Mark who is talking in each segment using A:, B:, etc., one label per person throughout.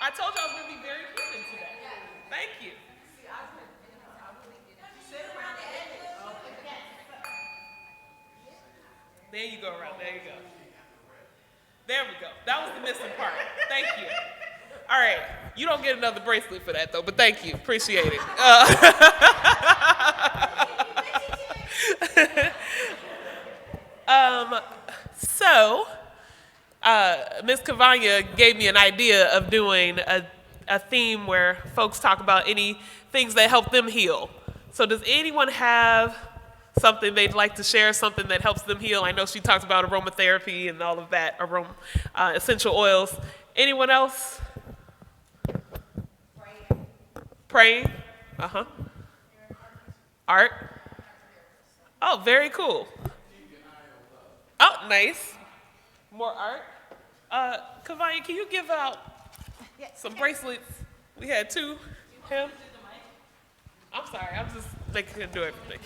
A: I told you I was going to be very human today. Thank you. There you go, around. There you go. There we go. That was the missing part. Thank you. All right. You don't get another bracelet for that, though, but thank you. Appreciate it. So, Ms. Kevonya gave me an idea of doing a theme where folks talk about any things that help them heal. So does anyone have something they'd like to share, something that helps them heal? I know she talked about aromatherapy and all of that, essential oils. Anyone else? Praying? Uh-huh. Art? Oh, very cool. Oh, nice. More art? Kevonya, can you give out some bracelets? We had two. Him? I'm sorry, I'm just making him do everything.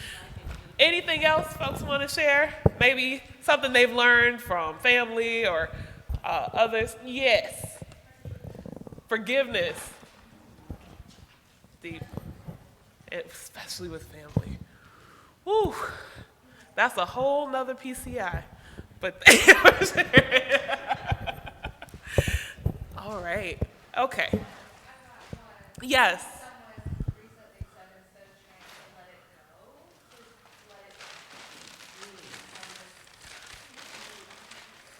A: Anything else folks want to share? Maybe something they've learned from family or others? Yes. Forgiveness. Deep. Especially with family. Woo. That's a whole nother PCI. But all right. Okay. Yes.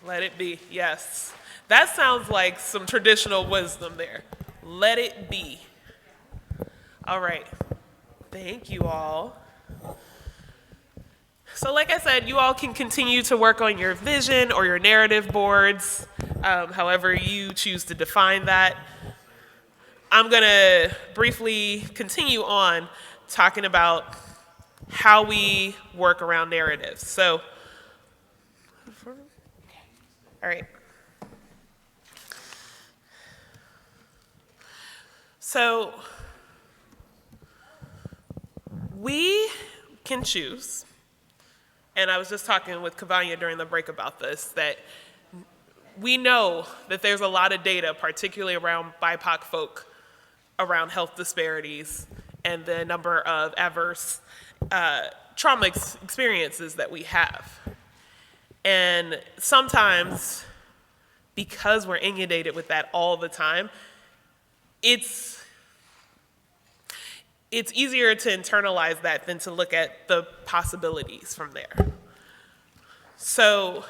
A: Let it be. Yes. That sounds like some traditional wisdom there. Let it be. All right. Thank you all. So like I said, you all can continue to work on your vision or your narrative boards, however you choose to define that. I'm going to briefly continue on talking about how we work around narratives. So, all right. So, we can choose. And I was just talking with Kevonya during the break about this, that we know that there's a lot of data, particularly around BIPOC folk, around health disparities and the number of adverse trauma experiences that we have. And sometimes, because we're inundated with that all the time, it's easier to internalize that than to look at the possibilities from there. So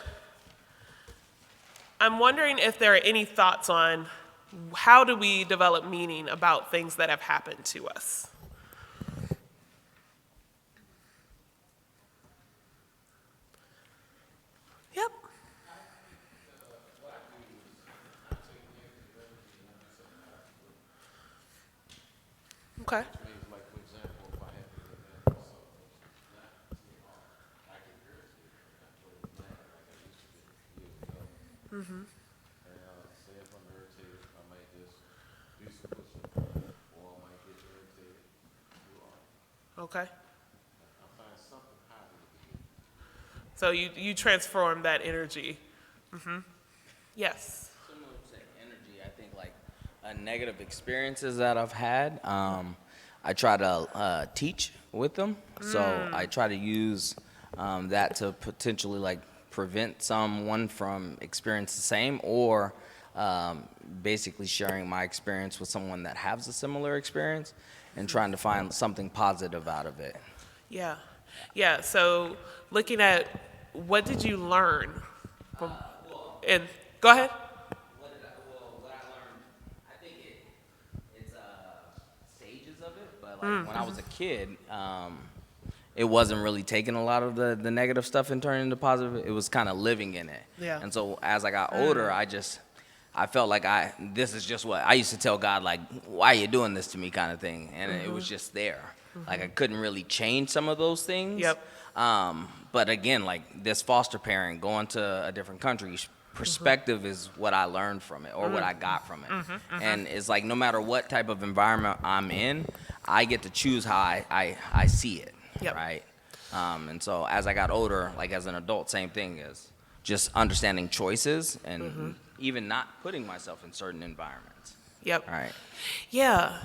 A: I'm wondering if there are any thoughts on how do we develop meaning about things that have happened to us? Yep. Okay. Mm-hmm.
B: Say if I'm irritated, I might just do some push-ups, or I might get irritated.
A: Okay.
B: I find something happening.
A: So you transform that energy. Mm-hmm. Yes.
C: Similar to energy, I think like negative experiences that I've had, I try to teach with them. So I try to use that to potentially like prevent someone from experiencing the same, or basically sharing my experience with someone that has a similar experience and trying to find something positive out of it.
A: Yeah. Yeah. So looking at what did you learn from, and go ahead.
C: What I learned, I think it's stages of it, but like when I was a kid, it wasn't really taking a lot of the negative stuff and turning into positive. It was kind of living in it.
A: Yeah.
C: And so as I got older, I felt like this is just what I used to tell God, like, why are you doing this to me kind of thing. And it was just there. Like I couldn't really change some of those things.
A: Yep.
C: But again, like this foster parent going to a different country, perspective is what I learned from it, or what I got from it. And it's like no matter what type of environment I'm in, I get to choose how I see it.
A: Yep.
C: Right? And so as I got older, like as an adult, same thing is just understanding choices and even not putting myself in certain environments.
A: Yep.
C: Right.
A: Yeah,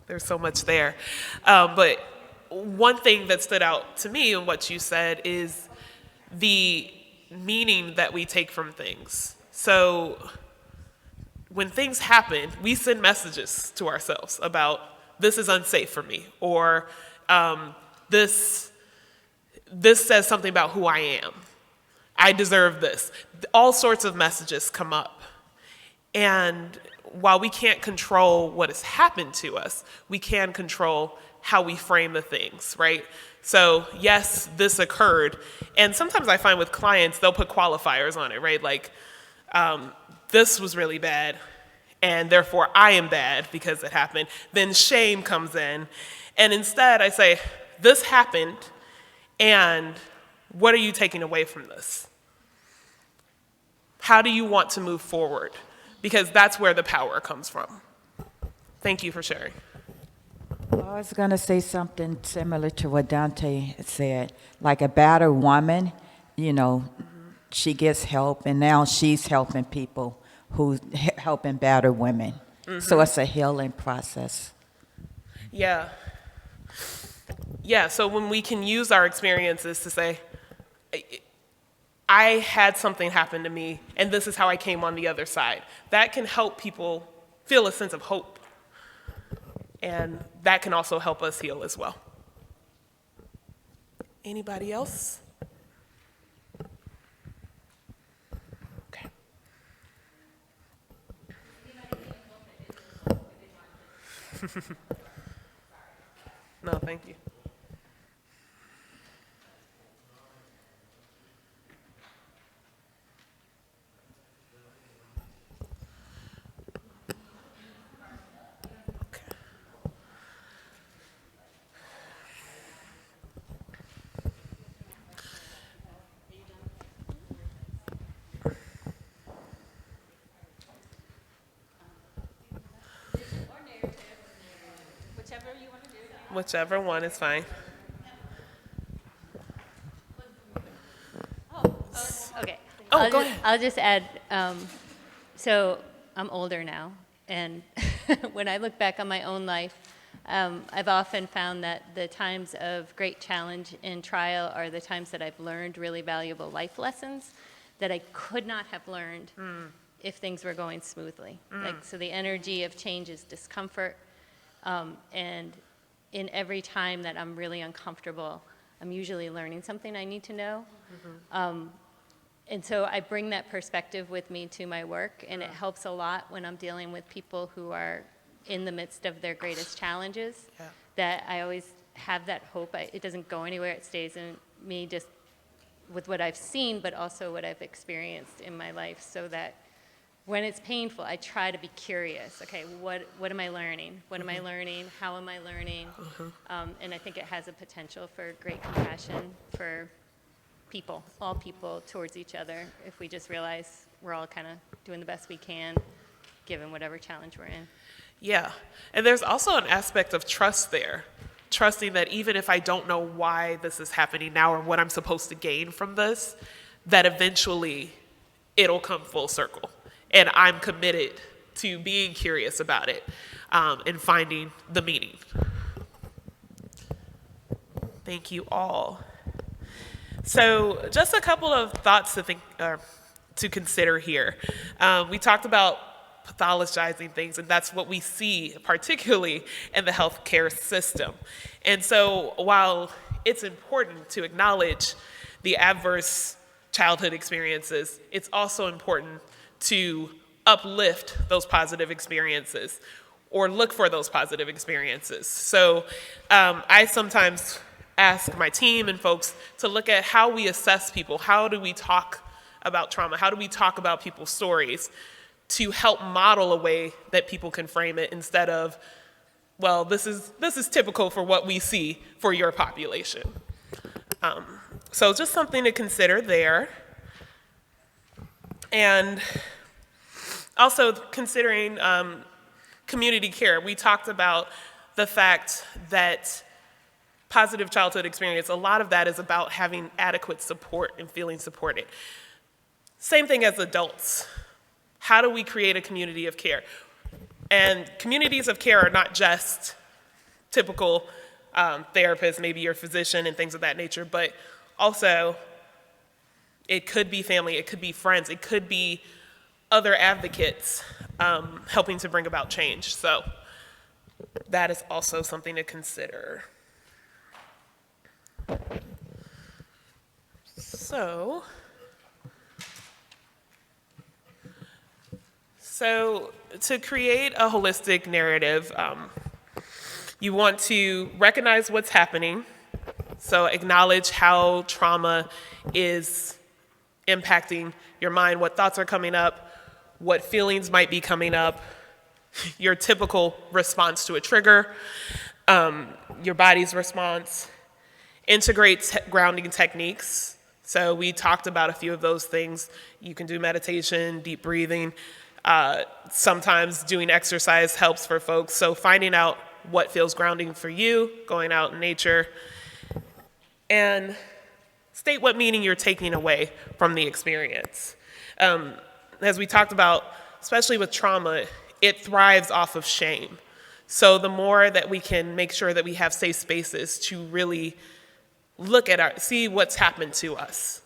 A: there's so much there. But one thing that stood out to me in what you said is the meaning that we take from things. So when things happen, we send messages to ourselves about this is unsafe for me, or this says something about who I am. I deserve this. All sorts of messages come up. And while we can't control what has happened to us, we can control how we frame the things, right? So yes, this occurred. And sometimes I find with clients, they'll put qualifiers on it, right? Like, this was really bad, and therefore I am bad because it happened. Then shame comes in. And instead I say, this happened, and what are you taking away from this? How do you want to move forward? Because that's where the power comes from. Thank you for sharing.
D: Well, I was going to say something similar to what Dante said. Like a battered woman, she gets help, and now she's helping people who helping battered women. So it's a healing process.
A: Yeah. Yeah, so when we can use our experiences to say, I had something happen to me, and this is how I came on the other side. That can help people feel a sense of hope. And that can also help us heal as well. Anybody else? Okay. No, thank you. Whichever one is fine.
E: Okay.
A: Oh, go ahead.
E: I'll just add, so I'm older now, and when I look back on my own life, I've often found that the times of great challenge and trial are the times that I've learned really valuable life lessons that I could not have learned if things were going smoothly. So the energy of change is discomfort, and in every time that I'm really uncomfortable, I'm usually learning something I need to know. And so I bring that perspective with me to my work, and it helps a lot when I'm dealing with people who are in the midst of their greatest challenges, that I always have that hope. It doesn't go anywhere. It stays in me just with what I've seen, but also what I've experienced in my life, so that when it's painful, I try to be curious. Okay, what am I learning? What am I learning? How am I learning? And I think it has a potential for great compassion for people, all people towards each other, if we just realize we're all kind of doing the best we can, given whatever challenge we're in.
A: Yeah, and there's also an aspect of trust there. Trusting that even if I don't know why this is happening now or what I'm supposed to gain from this, that eventually it'll come full circle. And I'm committed to being curious about it and finding the meaning. Thank you all. So just a couple of thoughts to consider here. We talked about pathologizing things, and that's what we see particularly in the healthcare system. And so while it's important to acknowledge the adverse childhood experiences, it's also important to uplift those positive experiences or look for those positive experiences. So I sometimes ask my team and folks to look at how we assess people. How do we talk about trauma? How do we talk about people's stories to help model a way that people can frame it instead of, well, this is typical for what we see for your population. So just something to consider there. And also considering community care. We talked about the fact that positive childhood experience, a lot of that is about having adequate support and feeling supported. Same thing as adults. How do we create a community of care? And communities of care are not just typical therapists, maybe your physician and things of that nature, but also it could be family, it could be friends, it could be other advocates helping to bring about change. So that is also something to consider. So to create a holistic narrative, you want to recognize what's happening. So acknowledge how trauma is impacting your mind, what thoughts are coming up, what feelings might be coming up, your typical response to a trigger, your body's response. Integrate grounding techniques. So we talked about a few of those things. You can do meditation, deep breathing. Sometimes doing exercise helps for folks. So finding out what feels grounding for you, going out in nature, and state what meaning you're taking away from the experience. As we talked about, especially with trauma, it thrives off of shame. So the more that we can make sure that we have safe spaces to really look at see what's happened to us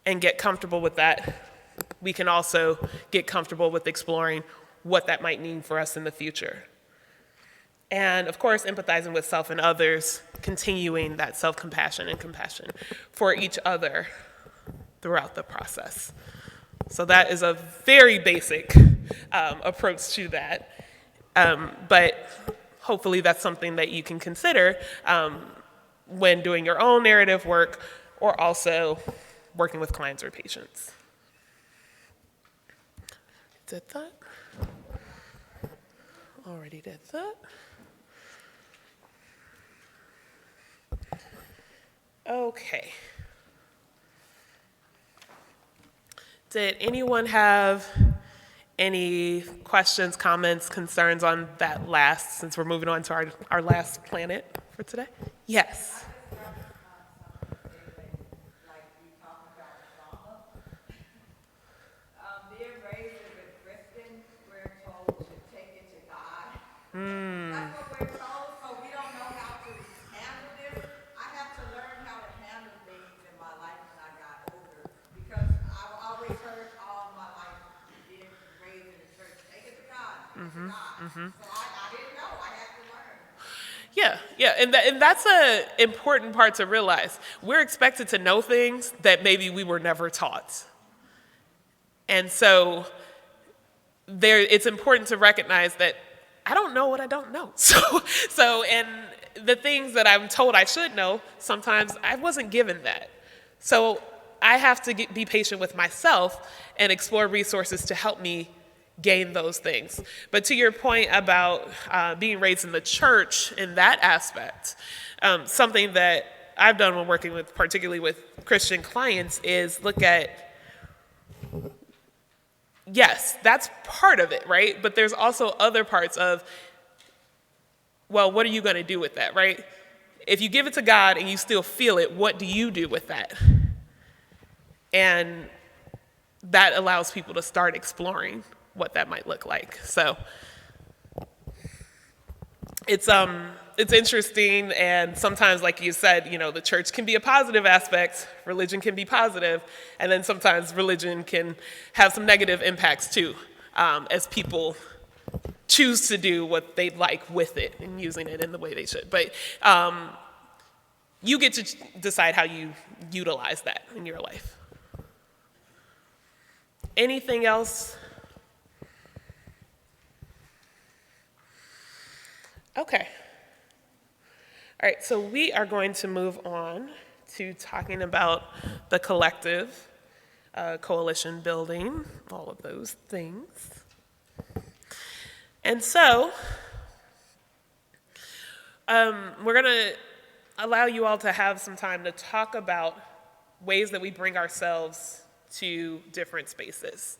A: and get comfortable with that, we can also get comfortable with exploring what that might mean for us in the future. And of course, empathizing with self and others, continuing that self-compassion and compassion for each other throughout the process. So that is a very basic approach to that. But hopefully that's something that you can consider when doing your own narrative work or also working with clients or patients. Did that? Already did that. Okay. Did anyone have any questions, comments, concerns on that last, since we're moving on to our last planet for today? Yes.
D: Being raised as a Christian, we're told to take it to God. That's what we're told, so we don't know how to handle this. I had to learn how to handle things in my life when I got older, because I've always heard all my life, being raised in the church, take it to God, take it to God. So I didn't know, I had to learn.
A: Yeah, and that's an important part to realize. We're expected to know things that maybe we were never taught. And so it's important to recognize that I don't know what I don't know. So and the things that I'm told I should know, sometimes I wasn't given that. So I have to be patient with myself and explore resources to help me gain those things. But to your point about being raised in the church in that aspect, something that I've done when working with, particularly with Christian clients, is look at, yes, that's part of it, right? But there's also other parts of, well, what are you going to do with that, right? If you give it to God and you still feel it, what do you do with that? And that allows people to start exploring what that might look like. So it's interesting, and sometimes, like you said, the church can be a positive aspect, religion can be positive, and then sometimes religion can have some negative impacts too, as people choose to do what they like with it and using it in the way they should. But you get to decide how you utilize that in your life. Anything else? Okay. All right, so we are going to move on to talking about the collective, coalition building, all of those things. And so we're going to allow you all to have some time to talk about ways that we bring ourselves to different spaces.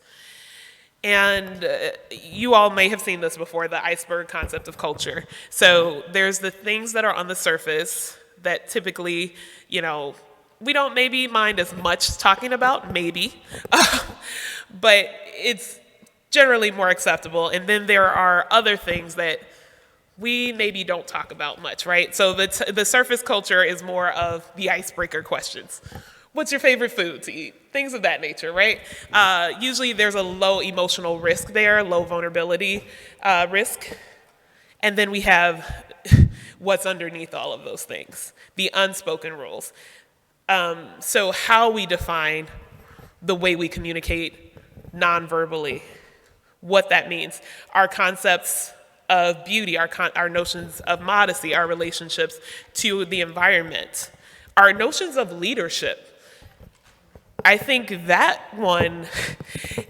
A: And you all may have seen this before, the iceberg concept of culture. So there's the things that are on the surface that typically, we don't maybe mind as much talking about, maybe. But it's generally more acceptable. And then there are other things that we maybe don't talk about much, right? So the surface culture is more of the icebreaker questions. What's your favorite food to eat? Things of that nature, right? Usually there's a low emotional risk there, low vulnerability risk. And then we have what's underneath all of those things, the unspoken rules. So how we define the way we communicate non-verbally, what that means, our concepts of beauty, our notions of modesty, our relationships to the environment, our notions of leadership. I think that one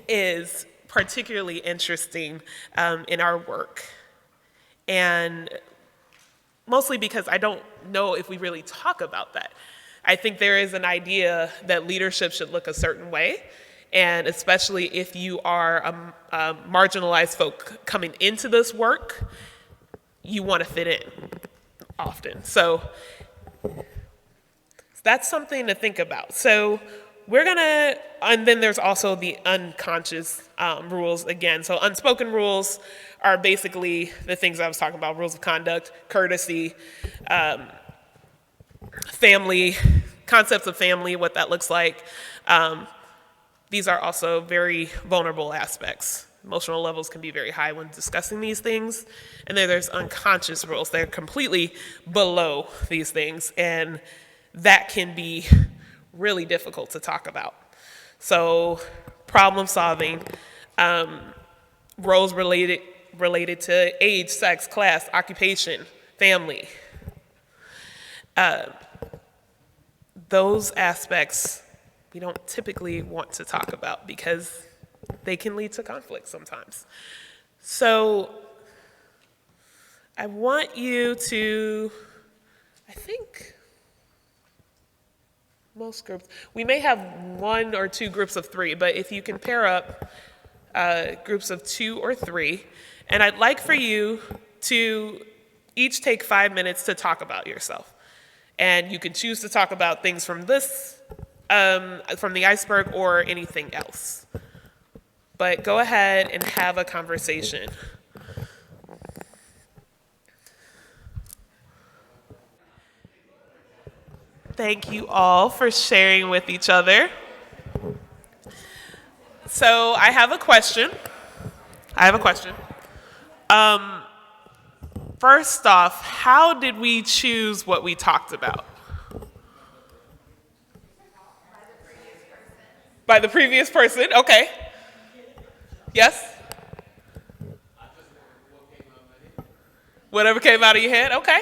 A: is particularly interesting in our work. And mostly because I don't know if we really talk about that. I think there is an idea that leadership should look a certain way, and especially if you are a marginalized folk coming into this work, you want to fit in often. So that's something to think about. So and then there's also the unconscious rules again. So unspoken rules are basically the things I was talking about: rules of conduct, courtesy, family, concepts of family, what that looks like. These are also very vulnerable aspects. Emotional levels can be very high when discussing these things. And then there's unconscious rules. They're completely below these things, and that can be really difficult to talk about. So problem solving, roles related to age, sex, class, occupation, family. Those aspects we don't typically want to talk about because they can lead to conflict sometimes. So I want you to, I think most groups, we may have 1 or 2 groups of 3, but if you can pair up groups of 2 or 3, and I'd like for you to each take 5 minutes to talk about yourself. And you can choose to talk about things from from the iceberg or anything else. But go ahead and have a conversation. Thank you all for sharing with each other. So I have a question. First off, how did we choose what we talked about? By the previous person, okay. Yes? Whatever came out of your head, okay.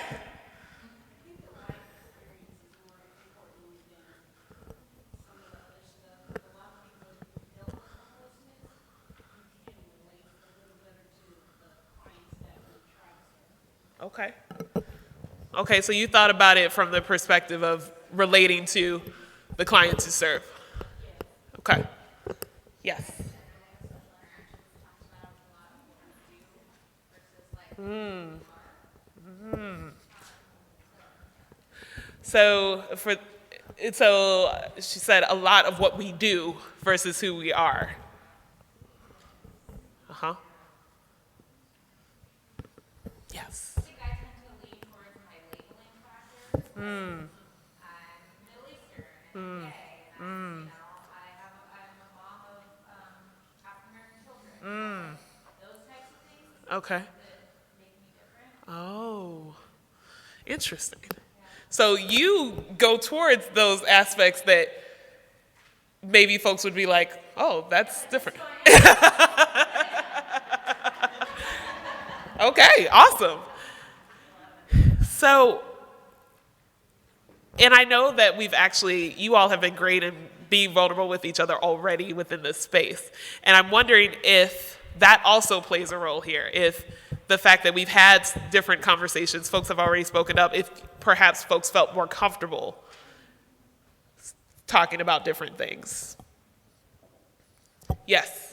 A: Okay. Okay, so you thought about it from the perspective of relating to the clients you serve. Okay. Yes. So she said a lot of what we do versus who we are. Uh-huh. Yes.
F: I think I tend to lean towards my labeling factors. I'm Middle Eastern and gay, and I'm a mom of African American children. Those types of things
A: Okay.
F: that make me different.
A: Oh, interesting. So you go towards those aspects that maybe folks would be like, oh, that's different. Okay, awesome. So, and I know that you all have been great in being vulnerable with each other already within this space. And I'm wondering if that also plays a role here. If the fact that we've had different conversations, folks have already spoken up, if perhaps folks felt more comfortable talking about different things. Yes.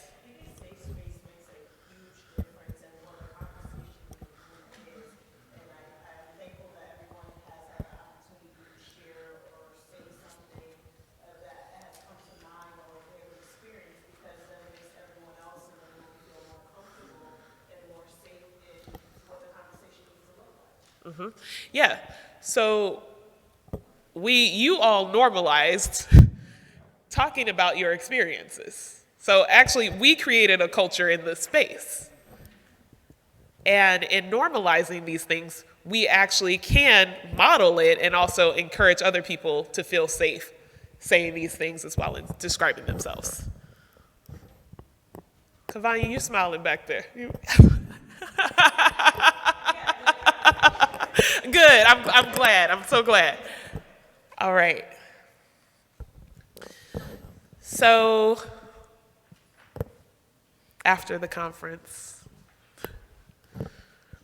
A: Yeah. So you all normalized talking about your experiences. So actually, we created a culture in this space. And in normalizing these things, we actually can model it and also encourage other people to feel safe saying these things as well and describing themselves. Kevonya, you smiling back there. Good. I'm glad. I'm so glad. All right. So after the conference,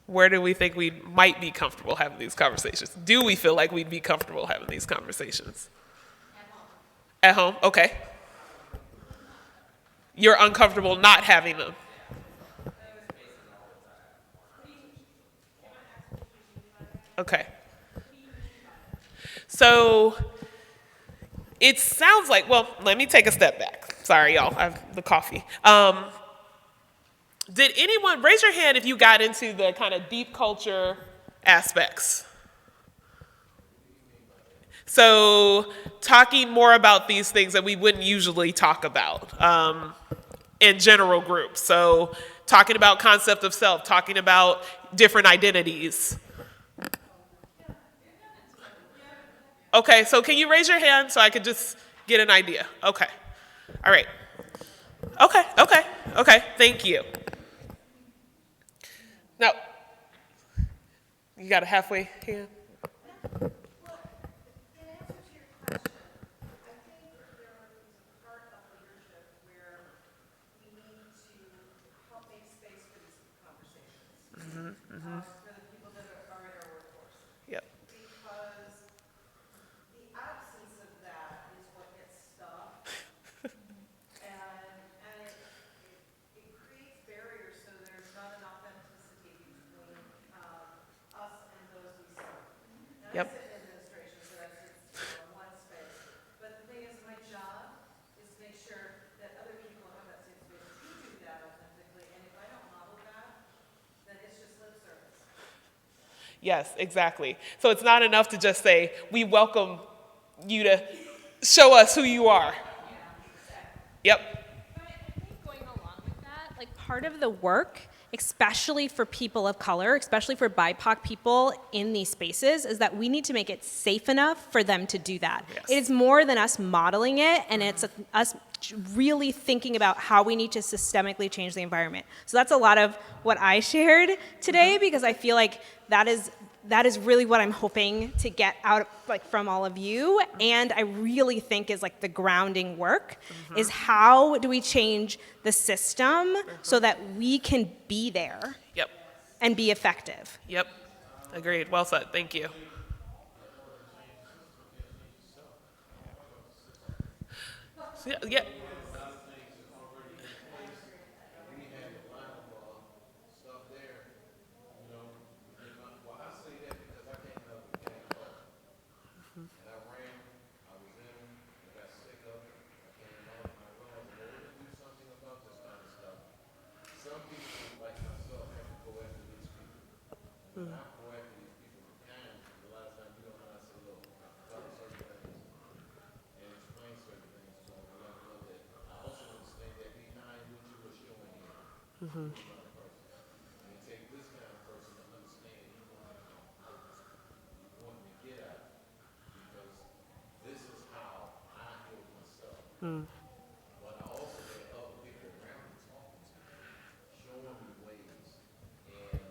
A: where do we think we might be comfortable having these conversations? Do we feel like we'd be comfortable having these conversations? At home? Okay. You're uncomfortable not having them. Okay. So it sounds like, well, let me take a step back. Sorry, y'all, I have the coffee. Did anyone, raise your hand if you got into the kind of deep culture aspects? So talking more about these things that we wouldn't usually talk about in general groups. So talking about concept of self, talking about different identities. Okay, so can you raise your hand so I could just get an idea? Okay. All right. Okay, thank you. Now, you got a halfway hand? Yep.
G: Because the absence of that is what gets stuck. and it creates barriers so there's not an authenticity between us and those we serve. Now,
A: Yep.
G: I sit in administration, so that's in one space. But the thing is, my job is to make sure that other people have that same space to do that authentically. And if I don't model that, then it's just lip service.
A: Yes, exactly. So it's not enough to just say, we welcome you to show us who you are. Yep.
H: But I think going along with that, like part of the work, especially for people of color, especially for BIPOC people in these spaces, is that we need to make it safe enough for them to do that.
A: Yes.
H: It is more than us modeling it, and it's us really thinking about how we need to systemically change the environment. So that's a lot of what I shared today, because I feel like that is really what I'm hoping to get out like from all of you, and I really think is like the grounding work is how do we change the system so that we can be there
A: Yep.
H: and be effective.
A: Yep. Agreed. Well said. Thank you. Yeah.
B: Stuff there, you know, well, I say that because I came up with Canada. And I ran, I was in, I got sick of it, I came out, and I realized that we're gonna do something about this kind of stuff. Some people, like myself, have to go after these people. And when I go after these people, a lot of times you don't know how to say, look, tell them certain things and explain certain things to them. And let them know that I also understand that behind what you were showing here. And it takes this kind of person to understand you want to get at it. Because this is how I heal myself. But I also get other people around me talking to me, showing me ways, and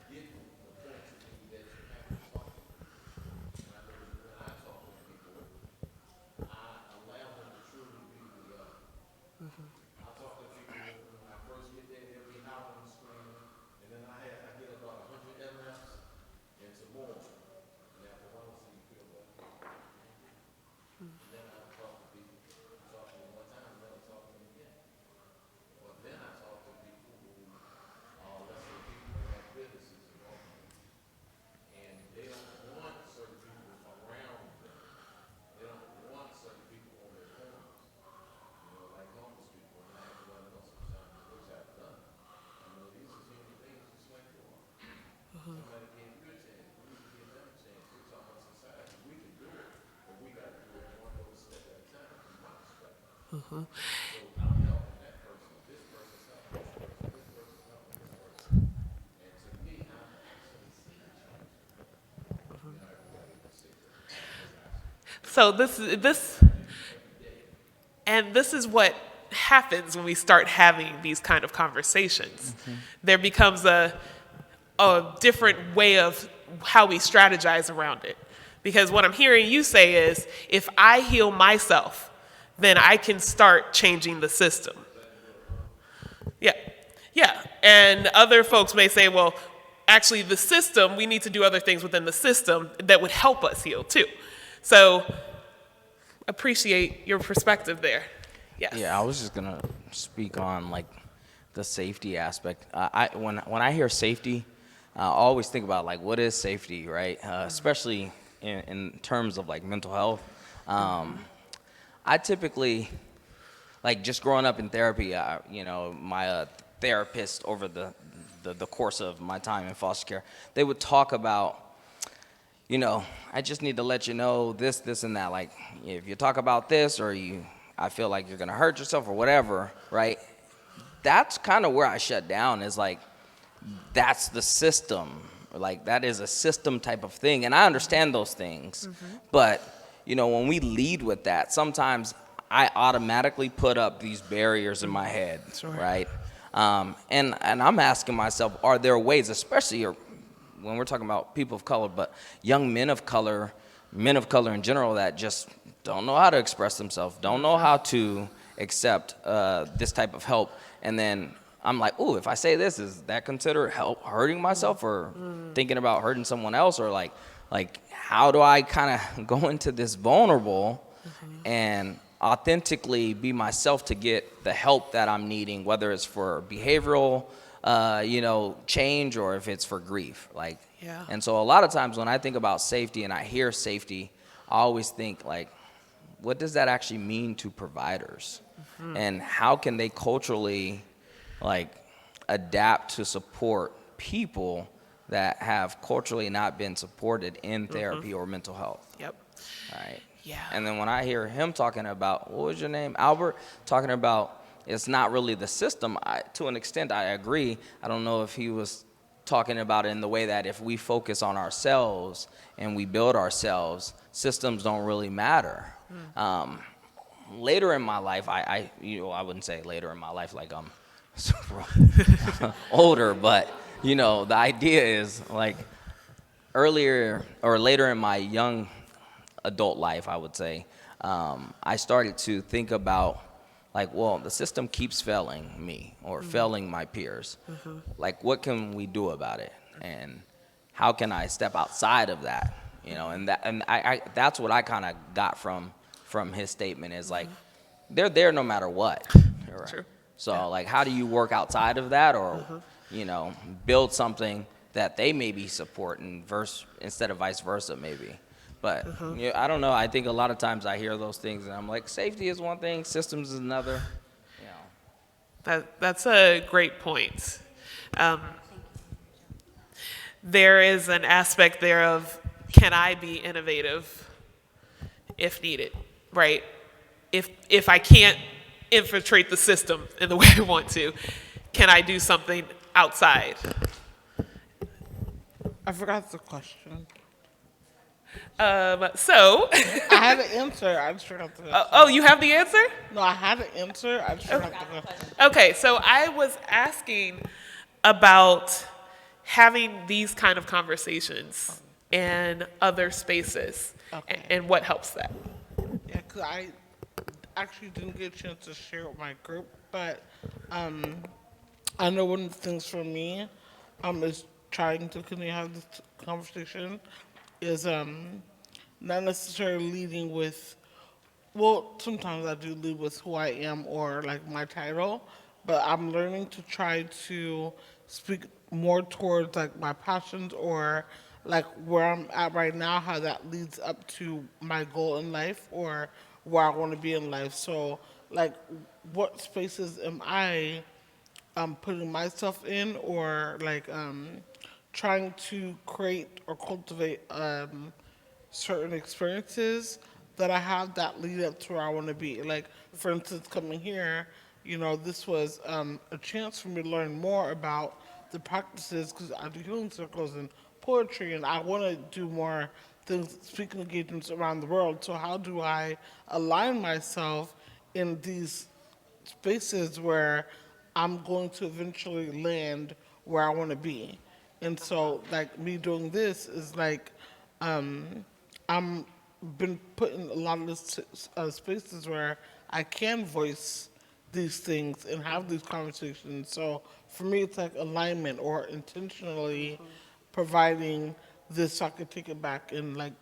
B: getting the point to me that you have to talk to me. And I know that when I talk with people, I allow them to truly be who they are. I talk to people when I first get there, they'll be howling and screaming, and then I get about 100 MFs and some more. And after a while, I see you feel better. And then I talk to people.
A: So this is what happens when we start having these kind of conversations. There becomes a different way of how we strategize around it. Because what I'm hearing you say is, if I heal myself, then I can start changing the system. Yeah, yeah. And other folks may say, well, actually the system, we need to do other things within the system that would help us heal too. So appreciate your perspective there. Yes.
C: Yeah, I was just gonna speak on like the safety aspect. When I hear safety, I always think about like what is safety, right? Especially in terms of like mental health. I typically, like just growing up in therapy, my therapist over the course of my time in foster care, they would talk about, I just need to let you know this, and that. Like, if you talk about this or I feel like you're gonna hurt yourself or whatever, right? That's kind of where I shut down, is like, that's the system. Like, that is a system type of thing. And I understand those things. But, when we lead with that, sometimes I automatically put up these barriers in my head, right? And I'm asking myself, are there ways, especially when we're talking about people of color, but young men of color in general, that just don't know how to express themselves, don't know how to accept this type of help. And then I'm like, ooh, if I say this, is that considered hurting myself or thinking about hurting someone else? Or like how do I kind of go into this vulnerable and authentically be myself to get the help that I'm needing, whether it's for behavioral change or if it's for grief.
A: Yeah.
C: And so a lot of times when I think about safety and I hear safety, I always think like, what does that actually mean to providers? And how can they culturally adapt to support people that have culturally not been supported in therapy or mental health?
A: Yep.
C: Right.
A: Yeah.
C: And then when I hear him talking about, what was your name? Albert, talking about it's not really the system, to an extent I agree. I don't know if he was talking about it in the way that if we focus on ourselves and we build ourselves, systems don't really matter. Later in my life, I wouldn't say later in my life like I'm super older, but the idea is like earlier or later in my young adult life, I would say, I started to think about like, well, the system keeps failing me or failing my peers. Like, what can we do about it? And how can I step outside of that? And I that's what I kind of got from his statement, is like, they're there no matter what. Right?
A: True.
C: So like, how do you work outside of that, or build something that they maybe support instead of vice versa maybe. But I don't know. I think a lot of times I hear those things and I'm like, safety is one thing, systems is another.
A: That's a great point. There is an aspect there of, can I be innovative if needed, right? If I can't infiltrate the system in the way I want to, can I do something outside?
I: I forgot the question.
A: So.
I: I had an answer. I just forgot the question.
A: Oh, you have the answer?
I: No, I had an answer. I just forgot the question.
A: Okay, so I was asking about having these kind of conversations in other spaces, and what helps that.
I: Yeah, because I actually didn't get a chance to share with my group, but I know one of the things for me is trying to continue to have this conversation is not necessarily leading with, well, sometimes I do lead with who I am or like my title, but I'm learning to try to speak more towards like my passions or like where I'm at right now, how that leads up to my goal in life or where I want to be in life. So like, what spaces am I putting myself in, or like trying to create or cultivate certain experiences that I have that lead up to where I want to be. Like, for instance, coming here, this was a chance for me to learn more about the practices because I do healing circles and poetry, and I want to do more things, speaking engagements around the world. So how do I align myself in these spaces where I'm going to eventually land where I want to be? And so, like, me doing this is like, I'm been put in a lot of this, spaces where I can voice these things and have these conversations. So for me, it's like alignment or intentionally providing this so I can take it back and like,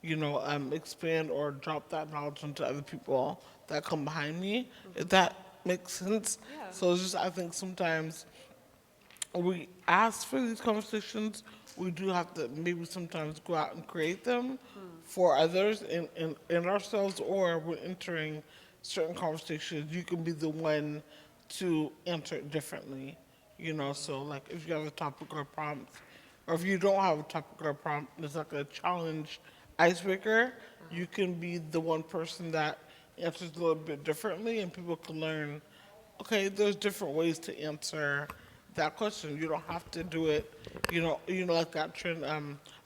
I: expand or drop that knowledge into other people that come behind me. If that makes sense.
A: Yeah.
I: So it's just I think sometimes we ask for these conversations, we do have to maybe sometimes go out and create them for others and ourselves, or we're entering certain conversations, you can be the one to answer it differently. So like if you have a topic or a prompt, or if you don't have a topic or a prompt, it's like a challenge icebreaker, you can be the one person that answers a little bit differently and people can learn, okay, there's different ways to answer that question. You don't have to do it, like that trend.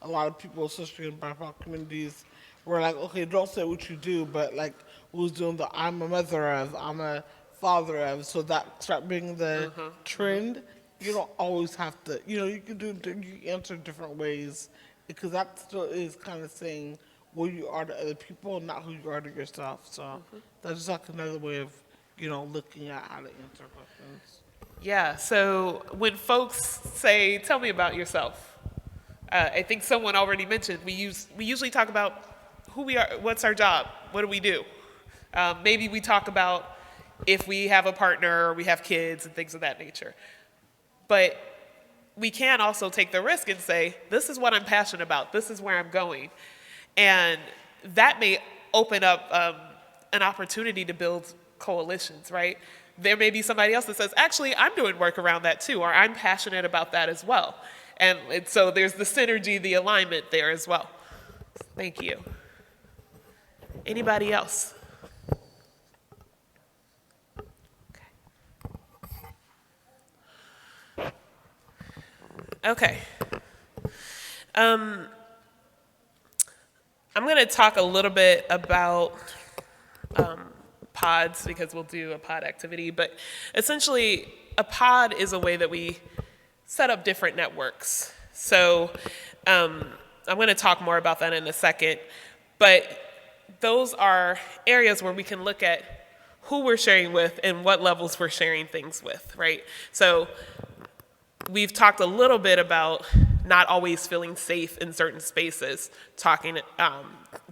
I: A lot of people, especially in BIPOC communities, were like, okay, don't say what you do, but like, who's doing the I'm a mother of, I'm a father of, so that start being the trend. You don't always have to, you can answer different ways, because that still is kind of saying who you are to other people, not who you are to yourself. So that's just like another way of, looking at how to answer questions.
A: Yeah, so when folks say, tell me about yourself, I think someone already mentioned, we usually talk about who we are, what's our job, what do we do? Maybe we talk about if we have a partner or we have kids and things of that nature. But we can also take the risk and say, this is what I'm passionate about, this is where I'm going. And that may open up an opportunity to build coalitions, right? There may be somebody else that says, actually, I'm doing work around that too, or I'm passionate about that as well. And so there's the synergy, the alignment there as well. Thank you. Anybody else? Okay. I'm going to talk a little bit about pods, because we'll do a pod activity, but essentially a pod is a way that we set up different networks. So I'm going to talk more about that in a second, but those are areas where we can look at who we're sharing with and what levels we're sharing things with, right? So we've talked a little bit about not always feeling safe in certain spaces, talking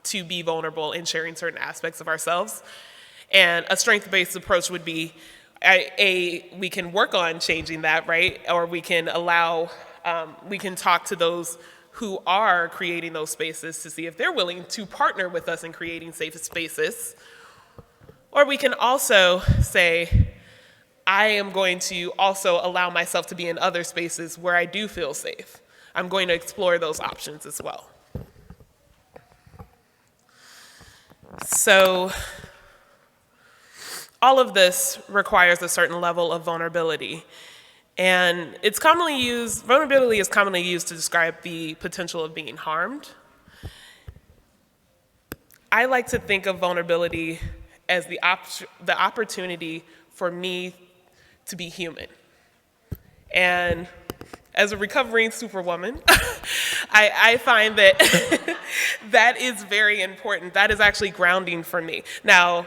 A: to be vulnerable and sharing certain aspects of ourselves. And a strength-based approach would be, we can work on changing that, right? Or we can we can talk to those who are creating those spaces to see if they're willing to partner with us in creating safe spaces. Or we can also say, I am going to also allow myself to be in other spaces where I do feel safe. I'm going to explore those options as well. So all of this requires a certain level of vulnerability. And vulnerability is commonly used to describe the potential of being harmed. I like to think of vulnerability as the opportunity for me to be human. And as a recovering superwoman, I find that that is very important. That is actually grounding for me. Now,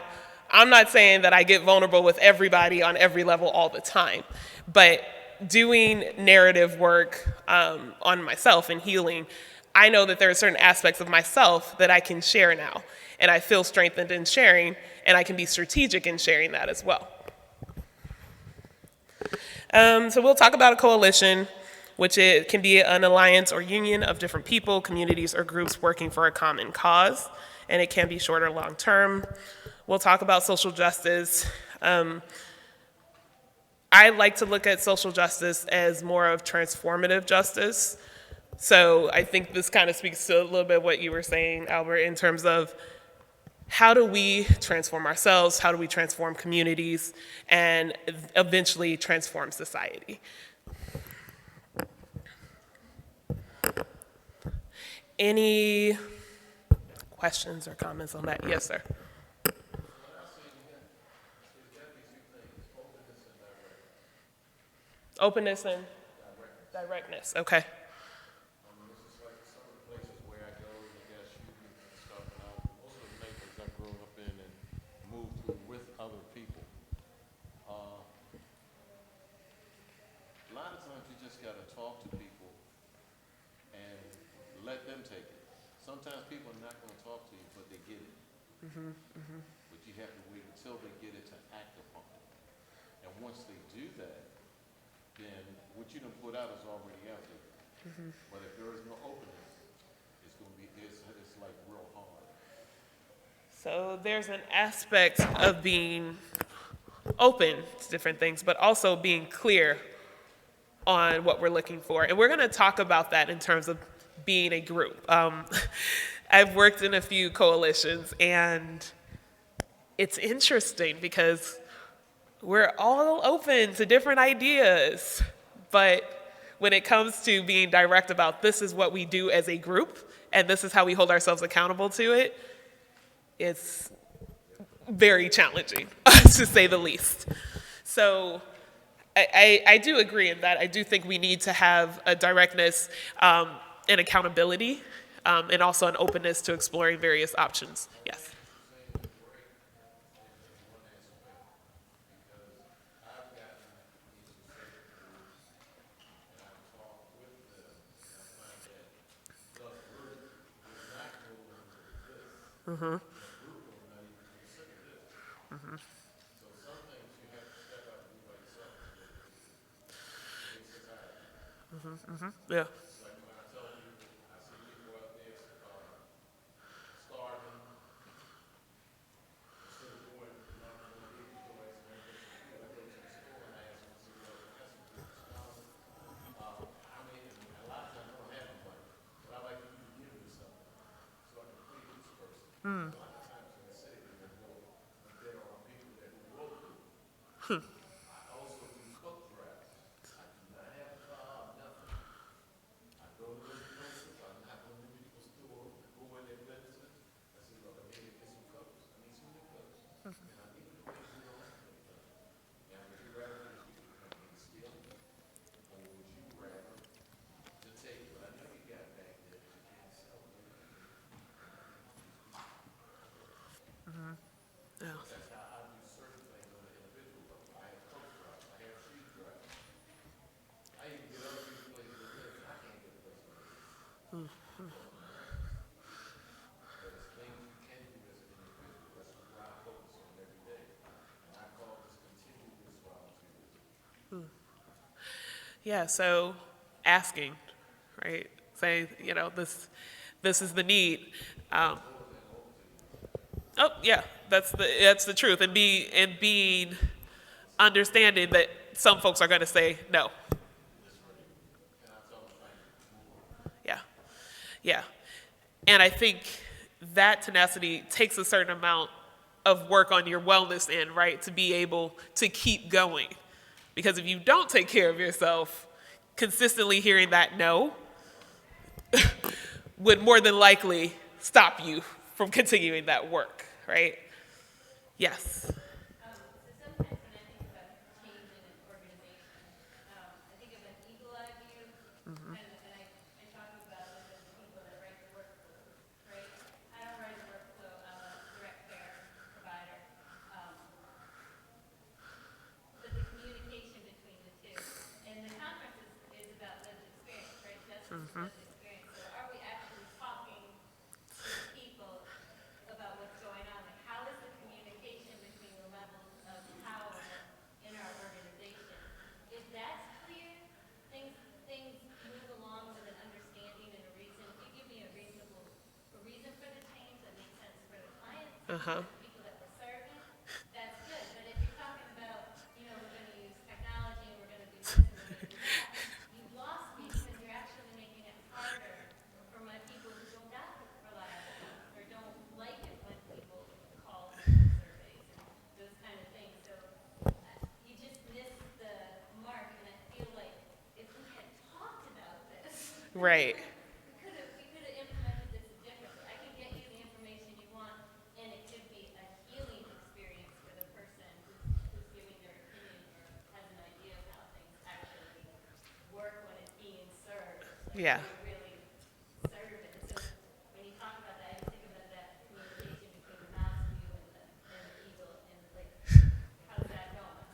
A: I'm not saying that I get vulnerable with everybody on every level all the time, but doing narrative work on myself and healing, I know that there are certain aspects of myself that I can share now, and I feel strengthened in sharing, and I can be strategic in sharing that as well. So we'll talk about a coalition, which it can be an alliance or union of different people, communities, or groups working for a common cause, and it can be short or long term. We'll talk about social justice. I like to look at social justice as more of transformative justice. So I think this kind of speaks to a little bit what you were saying, Albert, in terms of how do we transform ourselves? How do we transform communities and eventually transform society? Any questions or comments on that? Yes, sir. Openness and directness. Okay.
B: It's just like some of the places where I go and they got shootings and stuff, and most of the neighborhoods I grew up in and moved through with other people. A lot of times you just gotta talk to people and let them take it. Sometimes people are not gonna talk to you, but they get it. But you have to wait until they get it to act upon it. And once they do that, then what you done put out is already out there. But if there is no openness, it's gonna be, it's like real hard.
A: So there's an aspect of being open to different things, but also being clear on what we're looking for. And we're going to talk about that in terms of being a group. I've worked in a few coalitions, and it's interesting because we're all open to different ideas, but when it comes to being direct about this is what we do as a group, and this is how we hold ourselves accountable to it, it's very challenging, to say the least. So I do agree in that. I do think we need to have a directness and accountability, and also an openness to exploring various options. Yes. Yeah. Yeah. Yeah, so asking, right? Saying, this is the need. Oh, yeah, that's the truth, and being understanding that some folks are going to say no. Yeah, yeah, and I think that tenacity takes a certain amount of work on your wellness end, right? To be able to keep going, because if you don't take care of yourself, consistently hearing that no would more than likely stop you from continuing that work, right? Yes.
E: So sometimes when I think about change in an organization, I think of an eagle-eye view, and I talk about it as the people that write the workflow, right? I don't write a workflow, I'm a direct care provider. But the communication between the two. And the conference is about lived experience, right? Justice is lived experience. So are we actually talking to the people about what's going on? Like, how is the communication between the levels of power in our organization? If that's clear, things move along with an understanding and a reason. If you give me a reason for the change that makes sense for the clients,
A: Uh-huh.
E: the people that we're serving, that's good. But if you're talking about, we're going to use technology and we're going to do this and we're going to do that, you've lost me because you're actually making it harder for my people who don't got reliable or don't like it when people
A: Right.
F: We could have implemented this differently. I can get you the information you want, and it could be a healing experience for the person who's giving their opinion or has an idea of how things actually work when it's being served. Like,
A: Yeah.
F: they really serve it. So when you talk about that, I just think about that communication between the mouse view and the eagle, and like, how's that going?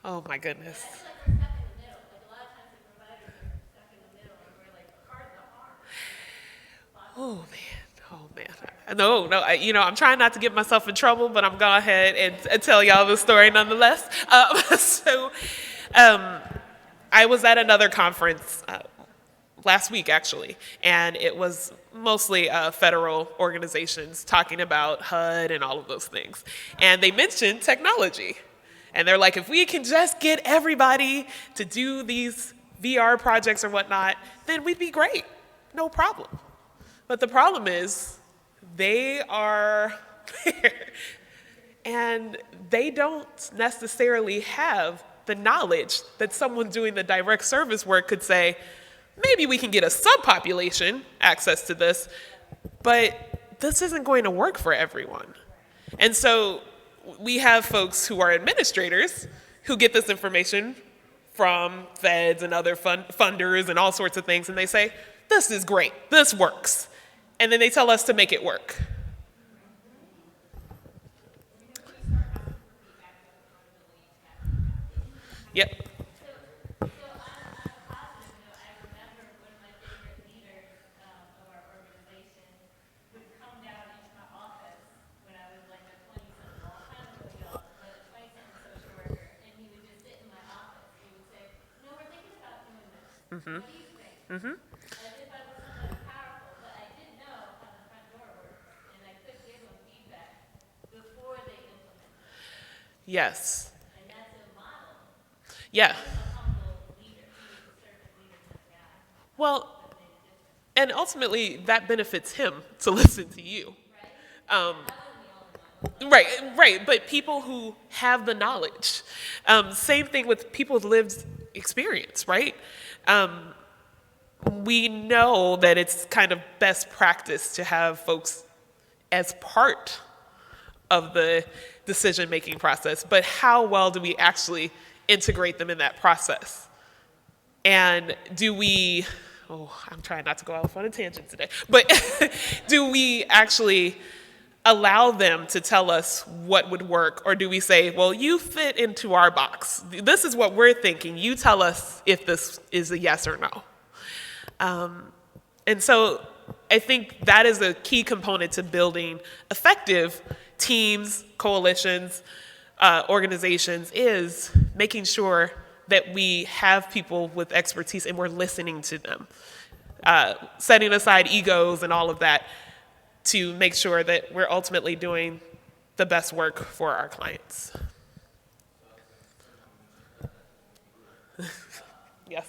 A: Oh my goodness.
F: I feel like we're stuck in the middle. Like a lot of times the providers are stuck in the middle, and we're like a part of the harm.
A: Oh man. Oh man. No, no. I'm trying not to get myself in trouble, but I'm going ahead and tell y'all the story nonetheless. I was at another conference last week actually, and it was mostly federal organizations talking about HUD and all of those things, and they mentioned technology, and they're like, if we can just get everybody to do these VR projects or whatnot, then we'd be great, no problem. But the problem is they are there, and they don't necessarily have the knowledge that someone doing the direct service work could say, maybe we can get a subpopulation access to this, but this isn't going to work for everyone. And so we have folks who are administrators who get this information from feds and other funders and all sorts of things, and they say, this is great, this works. And then they tell us to make it work. Yep.
F: So on a positive note, I remember one of my favorite leaders of our organization would come down into my office when I was like a 20-something, a long time ago, y'all, but a 20-something social worker, and he would just sit in my office. He would say, we're thinking about doing this. What do you think? As if I was somebody powerful, but I didn't know how the front door worked, and I could give them feedback before they implemented it.
A: Yes.
F: And that's a model.
A: Yeah.
F: A humble leader. He was a servant leader kind of guy.
A: Well, and ultimately that benefits him to listen to you. Right. But people who have the knowledge. Same thing with people with lived experience, right? We know that it's kind of best practice to have folks as part of the decision-making process, but how well do we actually integrate them in that process? And do we, I'm trying not to go off on a tangent today, but do we actually allow them to tell us what would work, or do we say, well, you fit into our box. This is what we're thinking. You tell us if this is a yes or no. And so I think that is a key component to building effective teams, coalitions, organizations, is making sure that we have people with expertise and we're listening to them. Setting aside egos and all of that to make sure that we're ultimately doing the best work for our clients. Yes.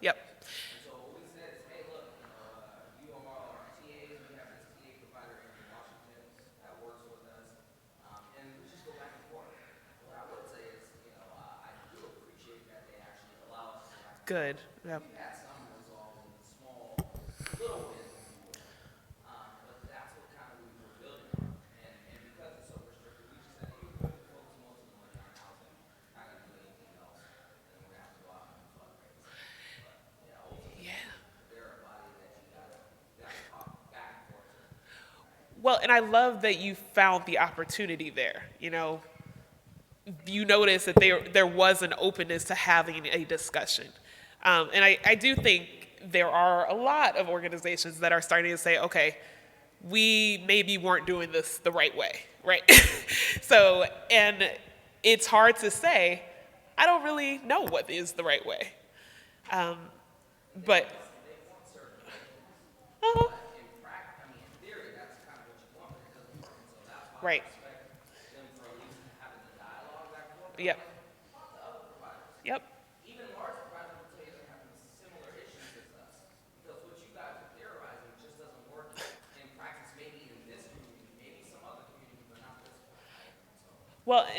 A: Yep. Good. Yep. and I love that you found the opportunity there. You know, you notice that there was an openness to having a discussion. And I do think there are a lot of organizations that are starting to say, okay, we maybe weren't doing this the right way, right? So, and it's hard to say, I don't really know what is the right way. But, right. Yep. Yep.
C: Even large providers will tell you they're having similar issues as us. Because what you guys are theorizing just doesn't work in practice, maybe in this community, maybe some other community, but not this one.
A: Well,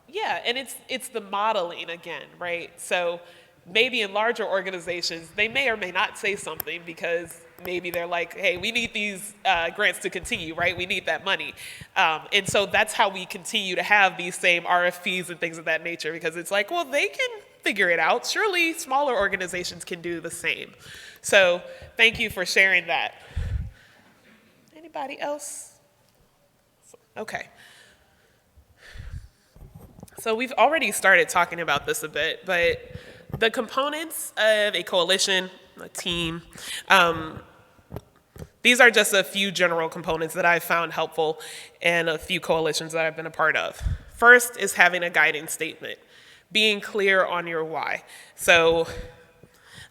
A: yeah, and it's the modeling again, right? So maybe in larger organizations, they may or may not say something because maybe they're like, hey, we need these grants to continue, right? We need that money. And so that's how we continue to have these same RFPs and things of that nature, because it's like, well, they can figure it out. Surely smaller organizations can do the same. So thank you for sharing that. Anybody else? Okay. So we've already started talking about this a bit, but the components of a coalition, a team, these are just a few general components that I've found helpful in a few coalitions that I've been a part of. First is having a guiding statement, being clear on your why. So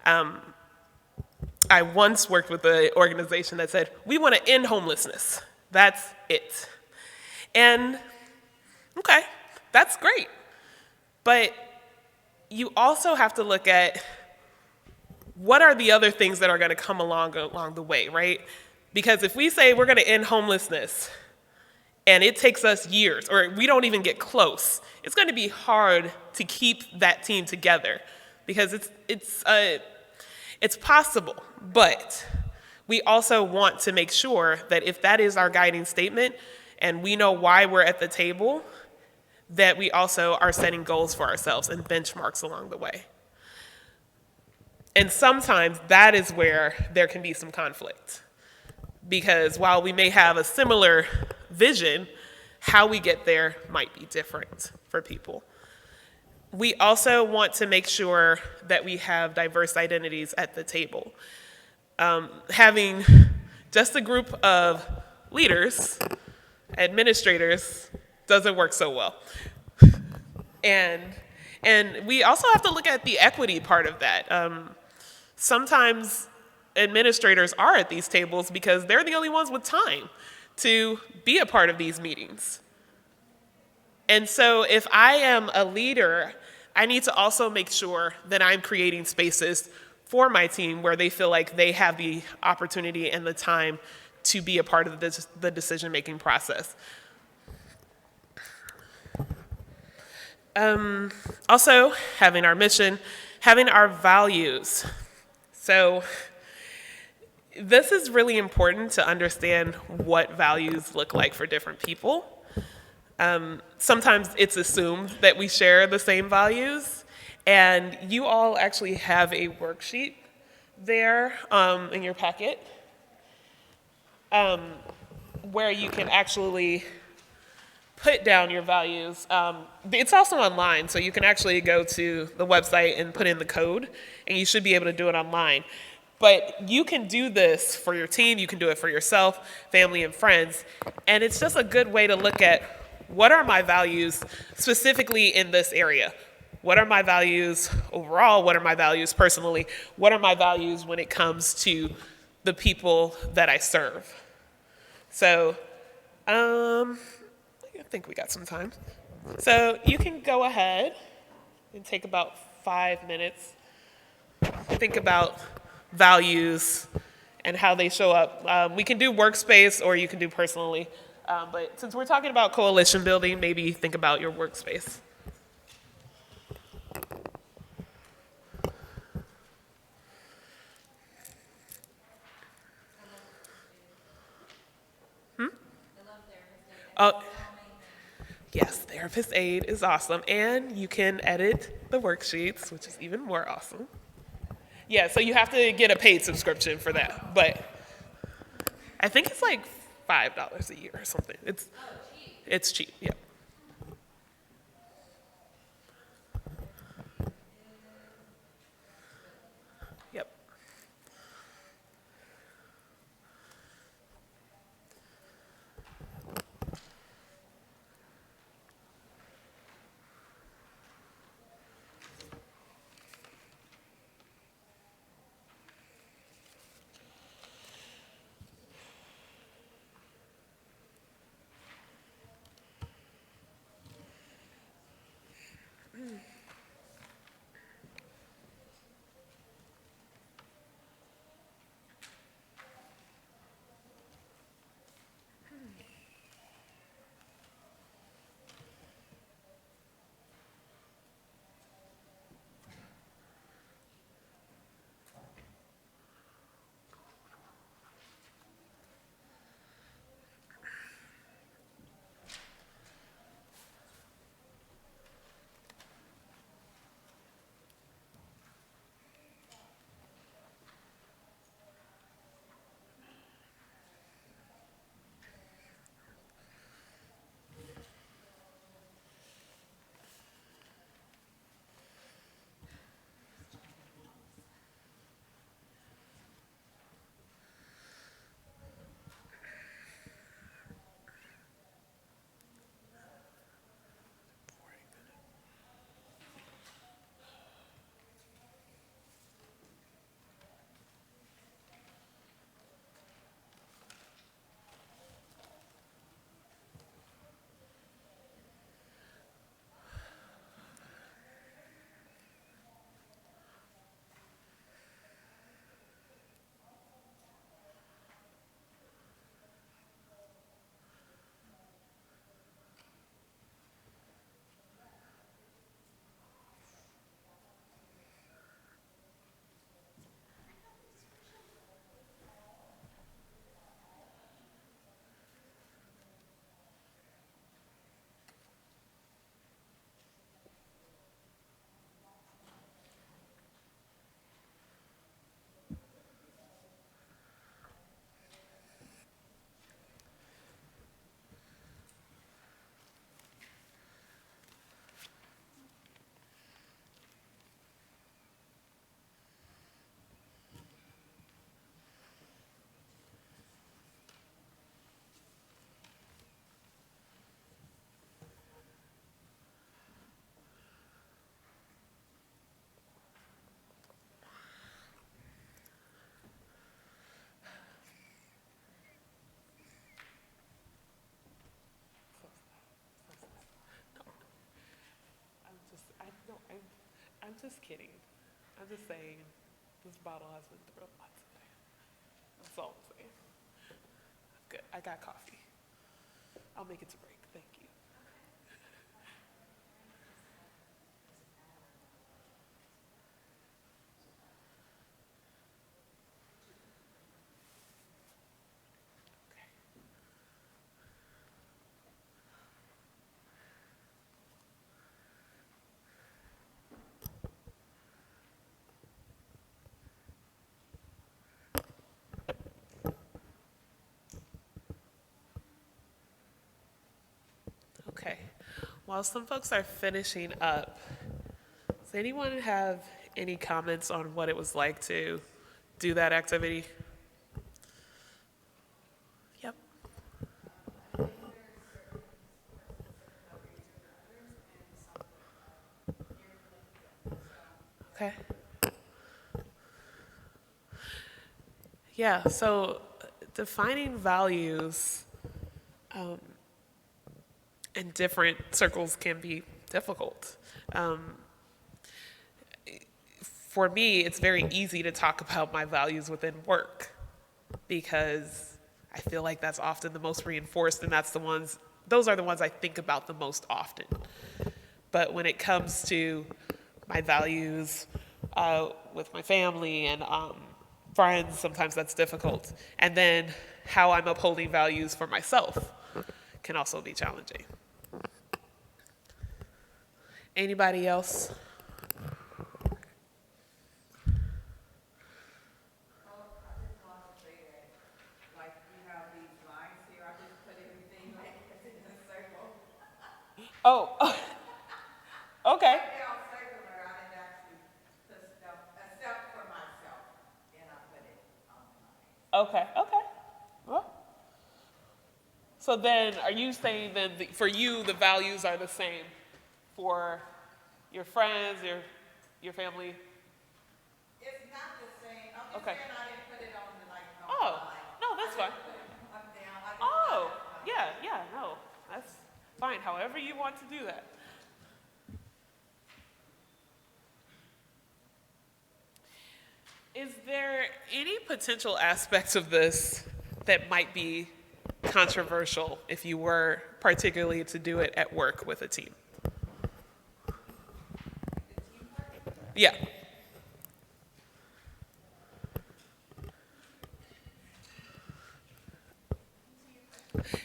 A: I once worked with an organization that said, we want to end homelessness. That's it. And okay, that's great. But you also have to look at what are the other things that are going to come along the way, right? Because if we say we're going to end homelessness and it takes us years, or we don't even get close, it's going to be hard to keep that team together, because it's possible. But we also want to make sure that if that is our guiding statement and we know why we're at the table, that we also are setting goals for ourselves and benchmarks along the way. And sometimes that is where there can be some conflict, because while we may have a similar vision, how we get there might be different for people. We also want to make sure that we have diverse identities at the table. Having just a group of leaders, administrators, doesn't work so well. And we also have to look at the equity part of that. Sometimes administrators are at these tables because they're the only ones with time to be a part of these meetings. And so if I am a leader, I need to also make sure that I'm creating spaces for my team where they feel like they have the opportunity and the time to be a part of the decision-making process. Also, having our mission, having our values. So this is really important to understand what values look like for different people. Sometimes it's assumed that we share the same values, and you all actually have a worksheet there in your packet where you can actually put down your values. It's also online, so you can actually go to the website and put in the code, and you should be able to do it online. But you can do this for your team, you can do it for yourself, family, and friends, and it's just a good way to look at what are my values specifically in this area? What are my values overall? What are my values personally? What are my values when it comes to the people that I serve? So, I think we got some time. So you can go ahead and take about 5 minutes. Think about values and how they show up. We can do workspace or you can do personally. But since we're talking about coalition building, maybe think about your workspace. Oh, yes, therapist aid is awesome. And you can edit the worksheets, which is even more awesome. Yeah, so you have to get a paid subscription for that. But I think it's like $5 a year or something. It's cheap, yeah. Yep. I'm just kidding. I'm just saying this bottle has been through a lot today. That's all I'm saying. Good. I got coffee. I'll make it to break. Thank you. Okay. While some folks are finishing up, does anyone have any comments on what it was like to do that activity? Yep. Okay. Yeah, so defining values in different circles can be difficult. For me, it's very easy to talk about my values within work because I feel like that's often the most reinforced, and those are the ones I think about the most often. But when it comes to my values with my family and friends, sometimes that's difficult. And then how I'm upholding values for myself can also be challenging. Anybody else?
D: Like you have these lines here,
A: Okay.
D: Yeah, circular, I didn't actually put stuff, except for myself, and I put it on mine.
A: Okay. Okay. Well, so then, are you saying that for you, the values are the same for your friends, your family?
D: It's not the same, I'm just
A: Okay.
D: saying I didn't put it on the, like, on
A: Oh,
D: mine.
A: no, that's
D: I
A: fine.
D: didn't put it up down, I just
A: Oh,
D: got it.
A: yeah, no, that's fine. However you want to do that. Is there any potential aspects of this that might be controversial if you were particularly to do it at work with a team? Yeah.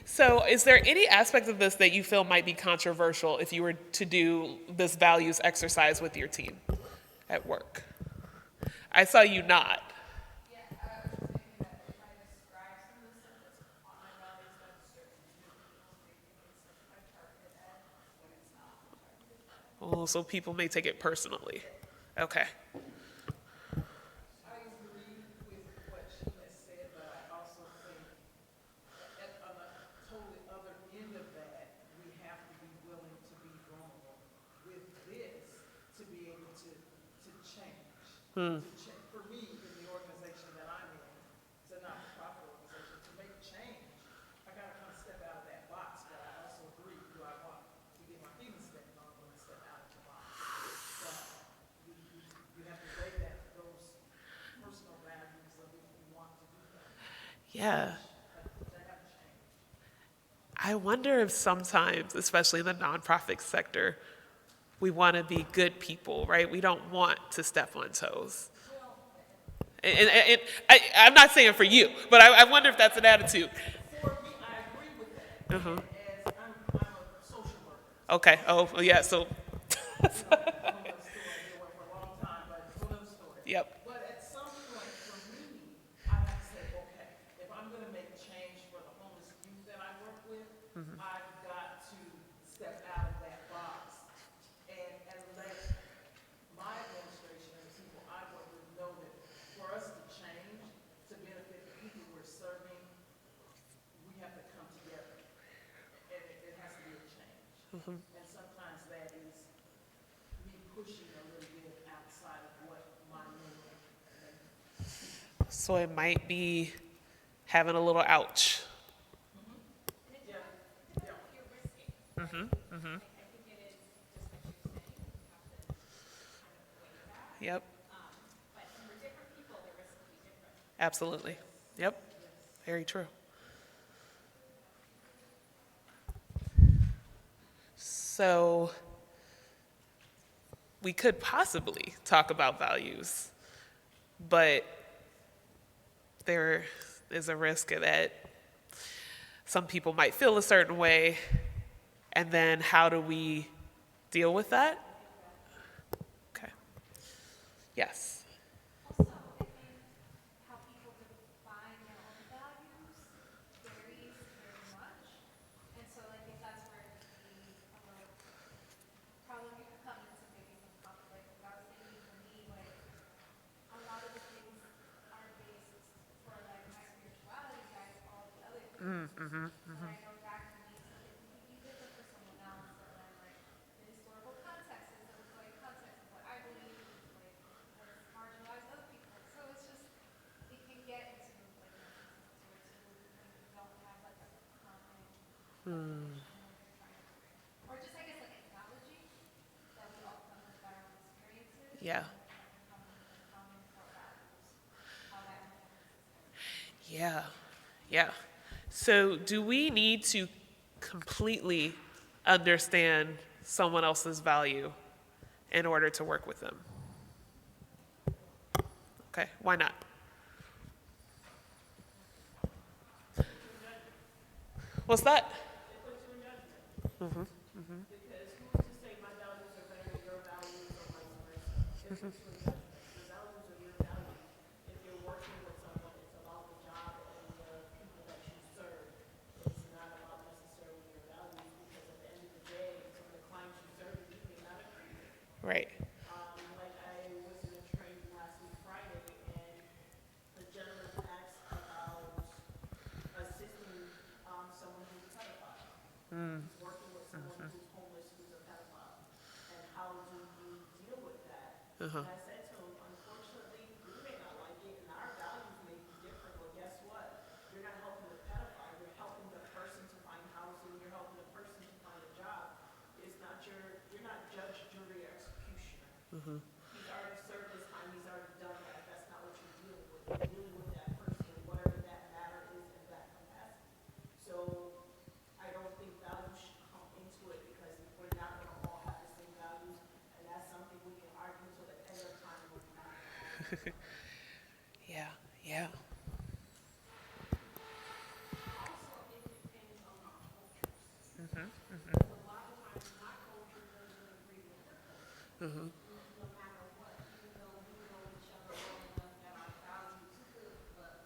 A: So, is there any aspect of this that you feel might be controversial if you were to do this values exercise with your team at work? I saw you nod.
F: Yeah, I was just thinking that if I describe some of the stuff that's on my values, that's certain individuals may think it's like targeted at when it's not targeted at.
A: Oh, so people may take it personally. Okay.
G: I agree with what she has said, but I also think on the totally other end of that, we have to be willing to be vulnerable with this to be able to change. For me, in the organization that I'm in, it's a not-for-profit organization, to make change, I gotta kind of step out of that box, but I also agree, do I want to get my feelings stepped on when I step out of the box? So, you have to weigh that, those personal values of if you want to do that.
A: Yeah.
G: They have changed.
A: I wonder if sometimes, especially in the nonprofit sector, we want to be good people, right? We don't want to step on toes. I'm not saying for you, but I wonder if that's an attitude.
G: For me, I agree with that.
A: Uh-huh.
G: As I'm a social worker,
A: Okay. Oh, yeah. So,
G: another story, I've been working for a long time, but it's another story.
A: yep.
G: But at some point, for me, I have to say, okay, if I'm gonna make change for the homeless youth that I work with, I've got to step out of that box and let my administration and the people I work with know that for us to change, to benefit the people we're serving, we have to come together. And it has to be a change. And sometimes that is me pushing a little bit outside of what my limit.
A: So it might be having a little ouch.
G: Yeah, yeah.
F: You're risking. Like, I think it is just what you're saying, you have to kind of weigh that.
A: Yep.
F: But for different people, the risk will be different.
A: Absolutely. Yep. Very true. So we could possibly talk about values, but there is a risk that some people might feel a certain way, and then how do we deal with that? Okay. Yes.
F: Also, I think how people define their own values varies very much. And so, like, if that's where it could be a little, probably could come into maybe some conflict. Like, I was thinking for me, like, a lot of the things are based for, like, my spirituality guides all the other things. And I know that can mean something completely different for someone else. And then, like, the historical context is the like context of what I believe, like, has marginalized other people. So it's just, it can get into like instances where two when you don't have like a common definition of what you're trying to bring. Or just I guess like acknowledging that we all come with our own experiences.
A: Yeah.
F: And then like coming with a common core values, how that influences.
A: Yeah. Yeah. So do we need to completely understand someone else's value in order to work with them? Okay. Why not? What's that?
I: Because who's to say my values are better than your values or vice versa? It's just a judgment. Your values are your values. If you're working with someone, it's about the job and the people that you serve. It's not about necessarily your values because at the end of the day, some of the clients you serve, you may not agree with
A: Right.
G: Like I was in a training last week Friday, and the gentleman asked about assisting someone who's a pedophile. He's working with someone who's homeless, who's a pedophile, and how do you deal with that? And I said to him, unfortunately, we may not like it, and our values may be different, but guess what? You're not helping the pedophile, you're helping the person to find housing, you're helping the person to find a job. It's not you're not judge, jury, or executioner. He's already served his time, he's already done that. That's not what you're dealing with. You're dealing with that person, whatever that matter is in that capacity. So I don't think values should come into it because we're not going to all have the same values, and that's something we can argue till the end of time when we're not gonna all.
A: Yeah. Yeah.
G: Also, it depends on our cultures. Because a lot of times my culture doesn't agree with your culture. No matter what, even though we know each other well enough that our values could, but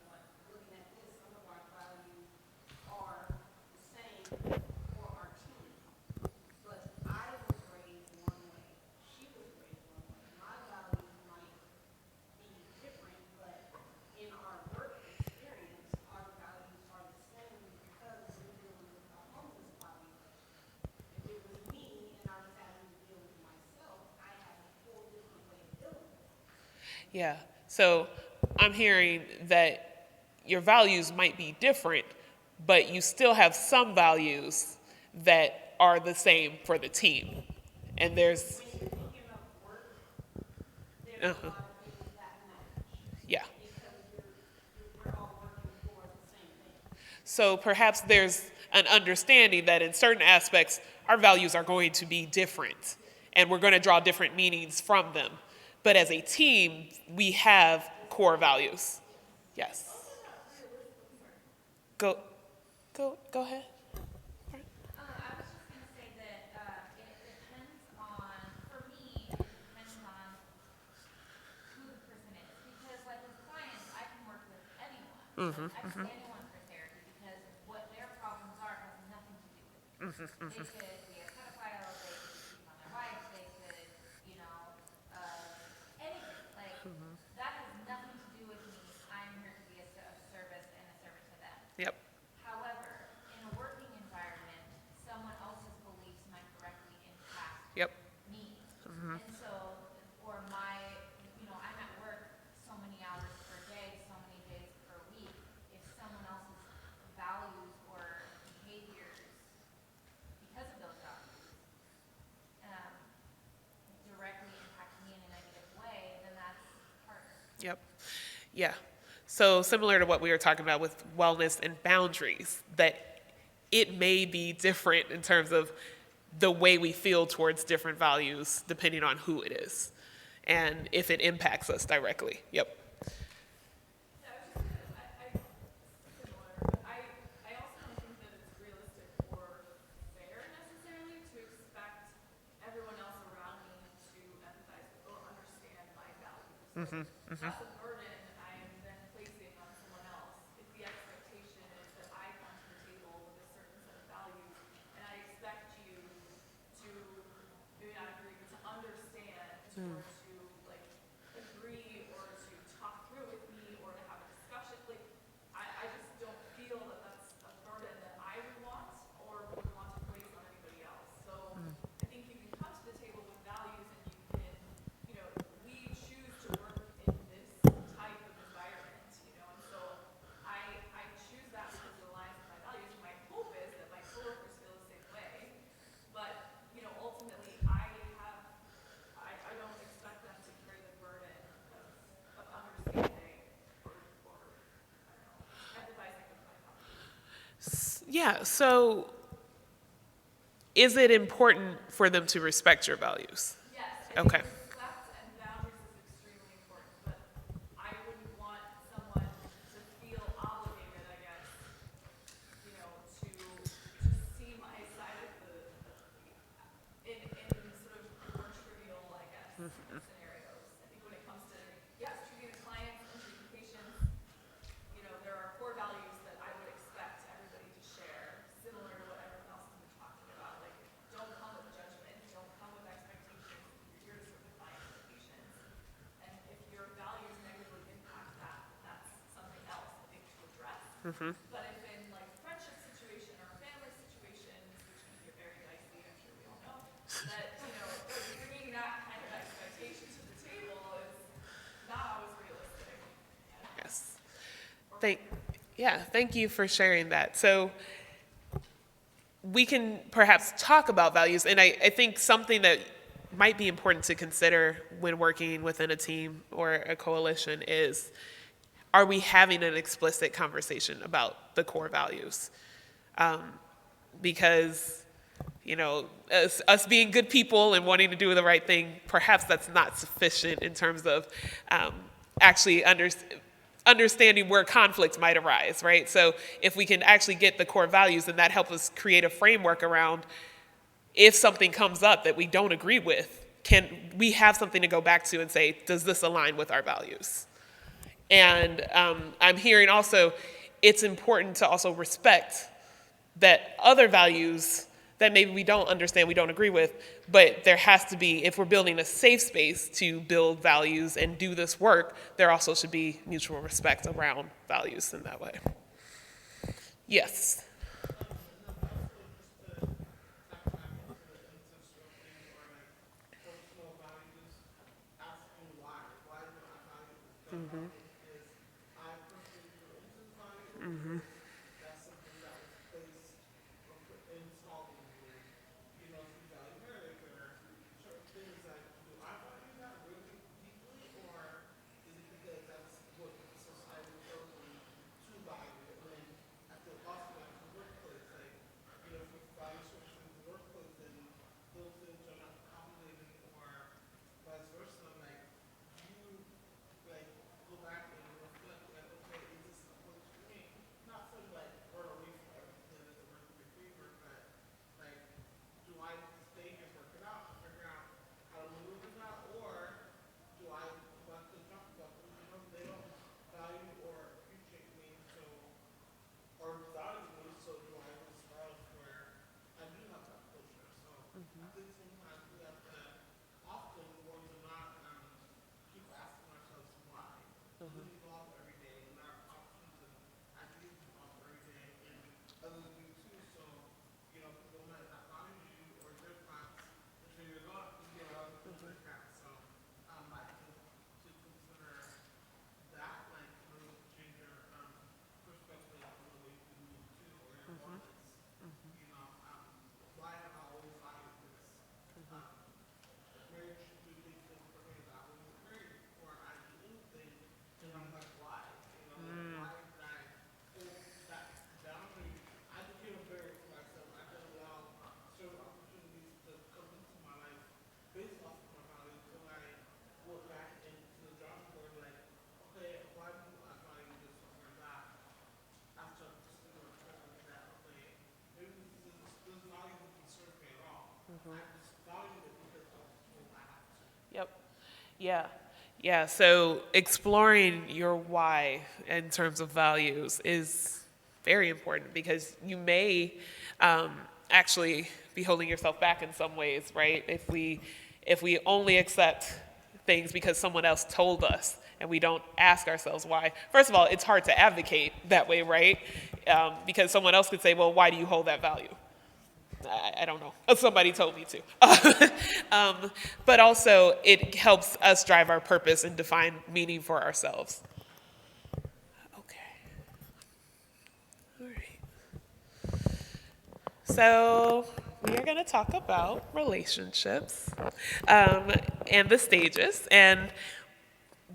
G: looking at this, some of our values are the same for our team. But I was raised one way, she was raised one way. My values might be different, but in our work experience, our values are the same because we're dealing with a homeless population. If it was me and I was having to deal with myself, I have a whole different way of dealing with it.
A: Yeah. So I'm hearing that your values might be different, but you still have some values that are the same for the team. And there's,
G: When you're thinking of work, there's a lot of things that match
A: yeah.
G: because we're all working for the same thing.
A: So perhaps there's an understanding that in certain aspects, our values are going to be different, and we're going to draw different meanings from them. But as a team, we have core values. Yes. Go ahead.
F: I was just gonna say that it depends on, for me, it depends on who the person is. Because like with clients, I can work with anyone. I can see anyone for therapy because what their problems are has nothing to do with me. They could be a pedophile, they could be cheating on their wife, they could, anything. Like, that has nothing to do with me. I'm here to be of service and a servant to them.
A: Yep.
F: However, in a working environment, someone else's beliefs might directly impact
A: Yep.
F: me. And so, or I'm at work so many hours per day, so many days per week. If someone else's values or behaviors, because of those values, directly impact me in a negative way, then that's harder.
A: Yep. Yeah. So similar to what we were talking about with wellness and boundaries, that it may be different in terms of the way we feel towards different values depending on who it is and if it impacts us directly. Yep.
J: Yeah, I was just gonna, similar, but I also don't think that it's realistic or fair necessarily to expect everyone else around me to empathize or understand my values. That's a burden I am then placing on someone else. If the expectation is that I come to the table with a certain set of values, and I expect you to maybe not agree, but to understand or to like agree or to talk through with me or to have a discussion. Like, I just don't feel that that's a burden that I would want or would want to place on anybody else. So I think you can come to the table with values and you can, we choose to work in this type of environment, and so I choose that because it aligns with my values. My hope is that my coworkers feel the same way, but, ultimately I don't expect them to carry the burden of understanding or I don't know, empathizing with my values.
A: Yeah. So is it important for them to respect your values?
J: Yes,
A: Okay.
J: respect and boundaries is extremely important, but I wouldn't want someone to feel obligated, I guess, to see my side of in sort of more trivial, I guess, scenarios. I think when it comes to, yes, treating the clients and treating patients, there are core values that I would expect everybody to share, similar to what everyone else has been talking about. Like, don't come with judgment, don't come with expectations. You're here to But if in like friendship situation or family situations, which can get very dicey, I'm sure we all know, that, you know, bringing that kind of expectation to the table is not always realistic.
A: Yes. Thank you for sharing that. So we can perhaps talk about values, and I think something that might be important to consider when working within a team or a coalition is, are we having an explicit conversation about the core values? Because, you know, us being good people and wanting to do the right thing, perhaps that's not sufficient in terms of actually understanding where conflict might arise, right? So if we can actually get the core values, then that helps us create a framework around, if something comes up that we don't agree with, can we have something to go back to and say, does this align with our values? And I'm hearing also, it's important to also respect that other values that maybe we don't understand, we don't agree with, but there has to be, if we're building a safe space to build values and do this work, there also should be mutual respect around values in that way. Yes. Yep. Yeah. So exploring your why in terms of values is very important, because you may actually be holding yourself back in some ways, right? If we only accept things because someone else told us and we don't ask ourselves why. First of all, it's hard to advocate that way, right? Because someone else could say, well, why do you hold that value? I don't know. Somebody told me to. But also, it helps us drive our purpose and define meaning for ourselves. Okay. All right. So we are going to talk about relationships and the stages. And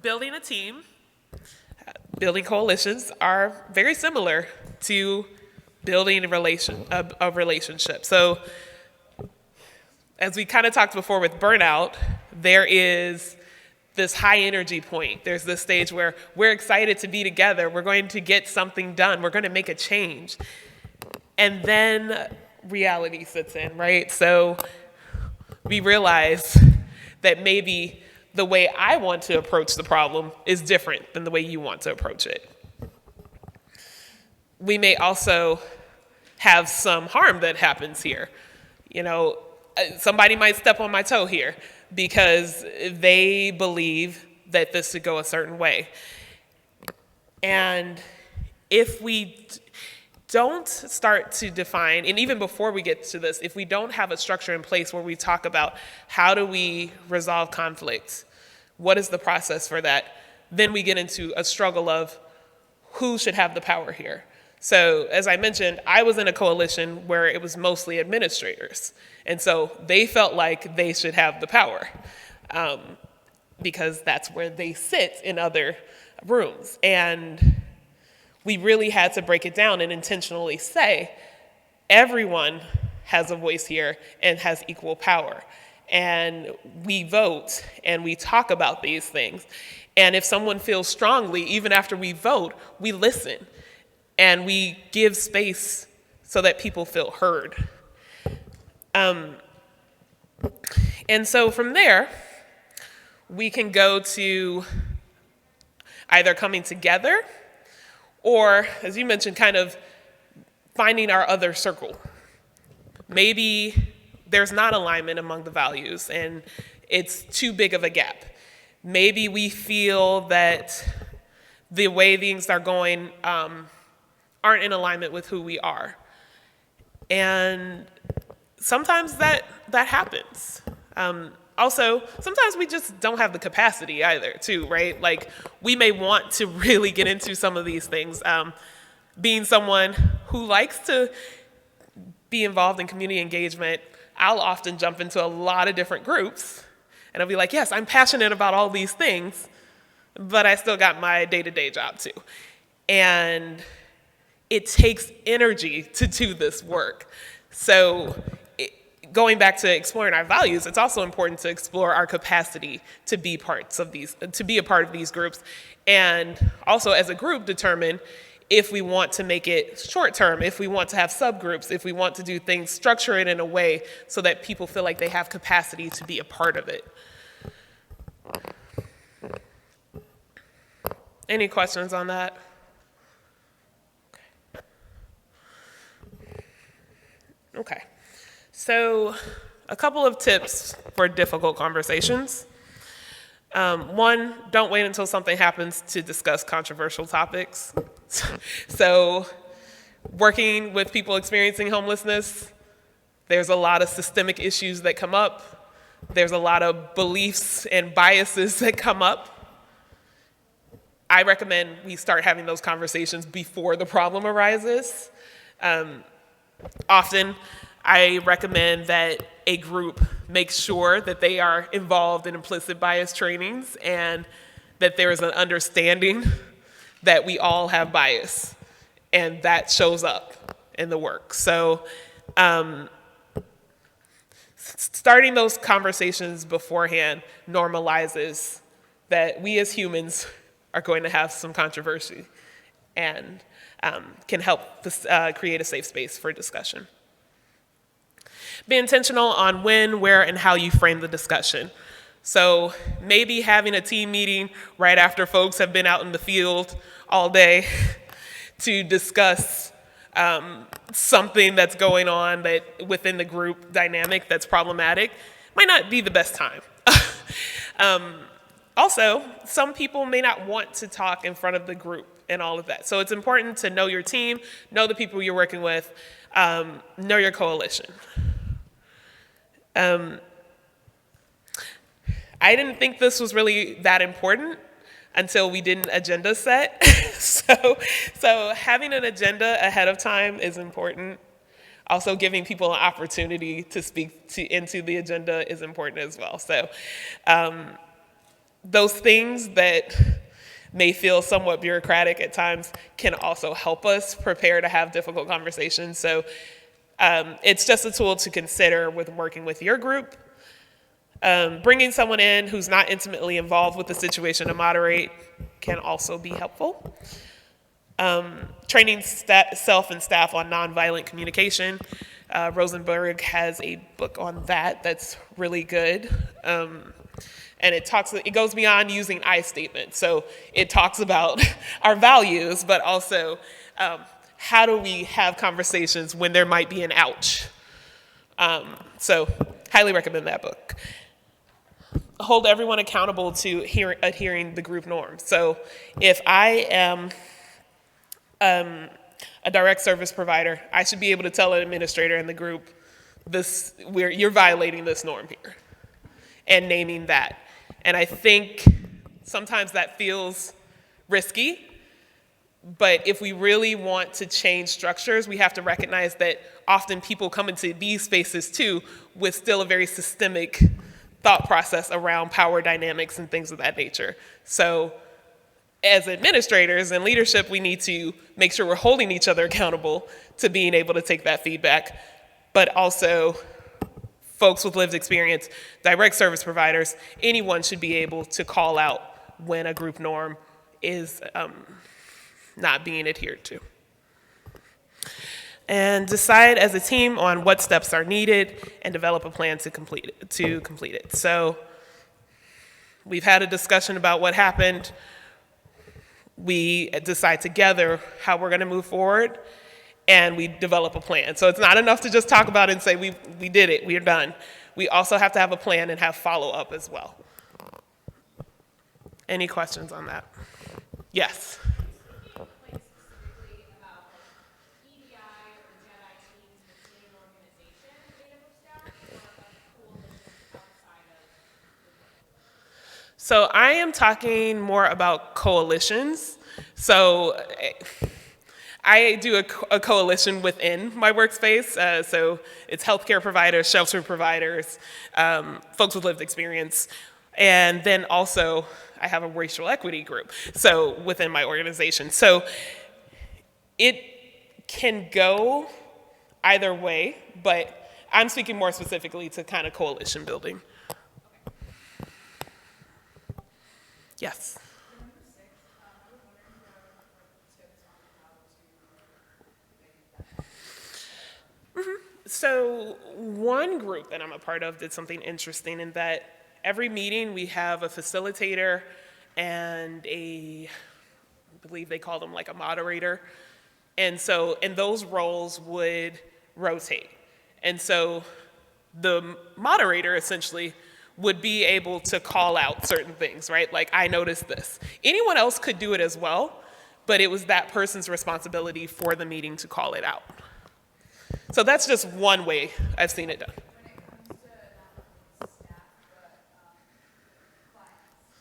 A: building a team, building coalitions are very similar to building a relationship. So as we kind of talked before with burnout, there is this high energy point. There's this stage where we're excited to be together. We're going to get something done. We're going to make a change. And then reality sits in, right? So we realize that maybe the way I want to approach the problem is different than the way you want to approach it. We may also have some harm that happens here. You know, somebody might step on my toe here because they believe that this should go a certain way. And if we don't start to define, and even before we get to this, if we don't have a structure in place where we talk about how do we resolve conflicts, what is the process for that, then we get into a struggle of who should have the power here. So as I mentioned, I was in a coalition where it was mostly administrators. And so they felt like they should have the power because that's where they sit in other rooms. And we really had to break it down and intentionally say, everyone has a voice here and has equal power. And we vote and we talk about these things. And if someone feels strongly, even after we vote, we listen and we give space so that people feel heard. And so from there, we can go to either coming together or, as you mentioned, kind of finding our other circle. Maybe there's not alignment among the values and it's too big of a gap. Maybe we feel that the way things are going aren't in alignment with who we are. And sometimes that happens. Also, sometimes we just don't have the capacity either, too, right? Like, we may want to really get into some of these things. Being someone who likes to be involved in community engagement, I'll often jump into a lot of different groups, and I'll be like, yes, I'm passionate about all these things, but I still got my day-to-day job, too. And it takes energy to do this work. So going back to exploring our values, it's also important to explore our capacity to be to be a part of these groups, and also as a group determine if we want to make it short term, if we want to have subgroups, if we want to do things, structure it in a way so that people feel like they have capacity to be a part of it. Any questions on that? Okay. So a couple of tips for difficult conversations. One, don't wait until something happens to discuss controversial topics. So working with people experiencing homelessness, there's a lot of systemic issues that come up. There's a lot of beliefs and biases that come up. I recommend we start having those conversations before the problem arises. Often, I recommend that a group make sure that they are involved in implicit bias trainings and that there is an understanding that we all have bias and that shows up in the work. So starting those conversations beforehand normalizes that we as humans are going to have some controversy and can help create a safe space for discussion. Be intentional on when, where, and how you frame the discussion. So maybe having a team meeting right after folks have been out in the field all day to discuss something that's going on that within the group dynamic that's problematic might not be the best time. Also, some people may not want to talk in front of the group and all of that. So it's important to know your team, know the people you're working with, know your coalition. I didn't think this was really that important until we did an agenda set. So having an agenda ahead of time is important. Also giving people an opportunity to speak into the agenda is important as well. So those things that may feel somewhat bureaucratic at times can also help us prepare to have difficult conversations. So it's just a tool to consider with working with your group. Bringing someone in who's not intimately involved with the situation to moderate can also be helpful. Training self and staff on nonviolent communication. Rosenberg has a book on that that's really good. And it goes beyond using I statements. So it talks about our values, but also how do we have conversations when there might be an ouch? So highly recommend that book. Hold everyone accountable to adhering the group norms. So if I am a direct service provider, I should be able to tell an administrator in the group, you're violating this norm here, and naming that. And I think sometimes that feels risky, but if we really want to change structures, we have to recognize that often people come into these spaces too with still a very systemic thought process around power dynamics and things of that nature. So as administrators and leadership, we need to make sure we're holding each other accountable to being able to take that feedback, but also folks with lived experience, direct service providers, anyone should be able to call out when a group norm is not being adhered to. And decide as a team on what steps are needed and develop a plan to complete it. So we've had a discussion about what happened. We decide together how we're going to move forward, and we develop a plan. So it's not enough to just talk about it and say, we did it, we're done. We also have to have a plan and have follow-up as well. Any questions on that? Yes.
J: Specifically about EDI or JEDI teams within an organization made up of staff or a coalition outside of?
A: So I am talking more about coalitions. So I do a coalition within my workspace. So it's healthcare providers, shelter providers, folks with lived experience, and then also I have a racial equity group, so within my organization. So it can go either way, but I'm speaking more specifically to kind of coalition building. Yes. So one group that I'm a part of did something interesting in that every meeting we have a facilitator and I believe they call them like a moderator. And those roles would rotate. And so the moderator essentially would be able to call out certain things, right? Like, I noticed this. Anyone else could do it as well, but it was that person's responsibility for the meeting to call it out. So that's just one way I've seen it done.
J: When it comes to not only staff, but clients,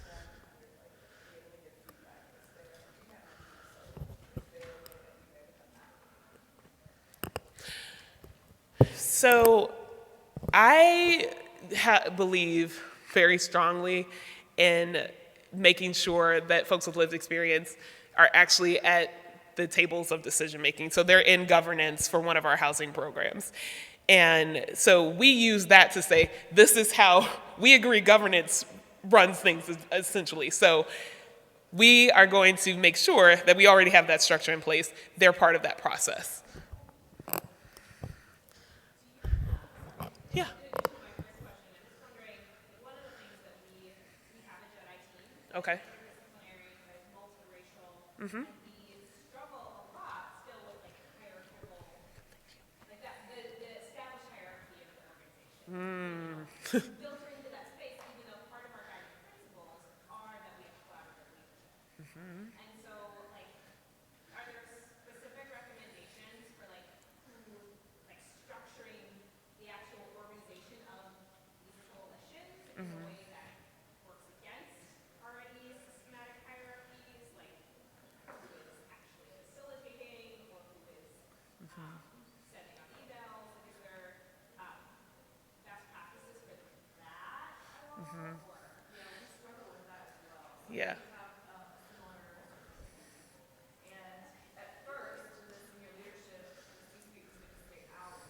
J: having them be able to give feedback is there. We have so is there a way that you guys have that?
A: So I believe very strongly in making sure that folks with lived experience are actually at the tables of decision making. So they're in governance for one of our housing programs. And so we use that to say, this is how we agree governance runs things essentially. So we are going to make sure that we already have that structure in place. They're part of that process. Yeah. Okay. Mm-hmm.
J: We struggle a lot still with like hierarchical, like that, the established hierarchy of the organization. Filter into that space, even though part of our guiding principles are that we have collaborative leadership. And so, like, are there specific recommendations for like structuring the actual organization of these coalitions in a way that works against already systematic hierarchies, like who is actually facilitating or who is sending out emails? Like, is there best practices for that at all? Or, we struggle with that as well.
A: Yeah.
J: We have a similar, and at first, in the senior leadership, the C-suite was going to stay out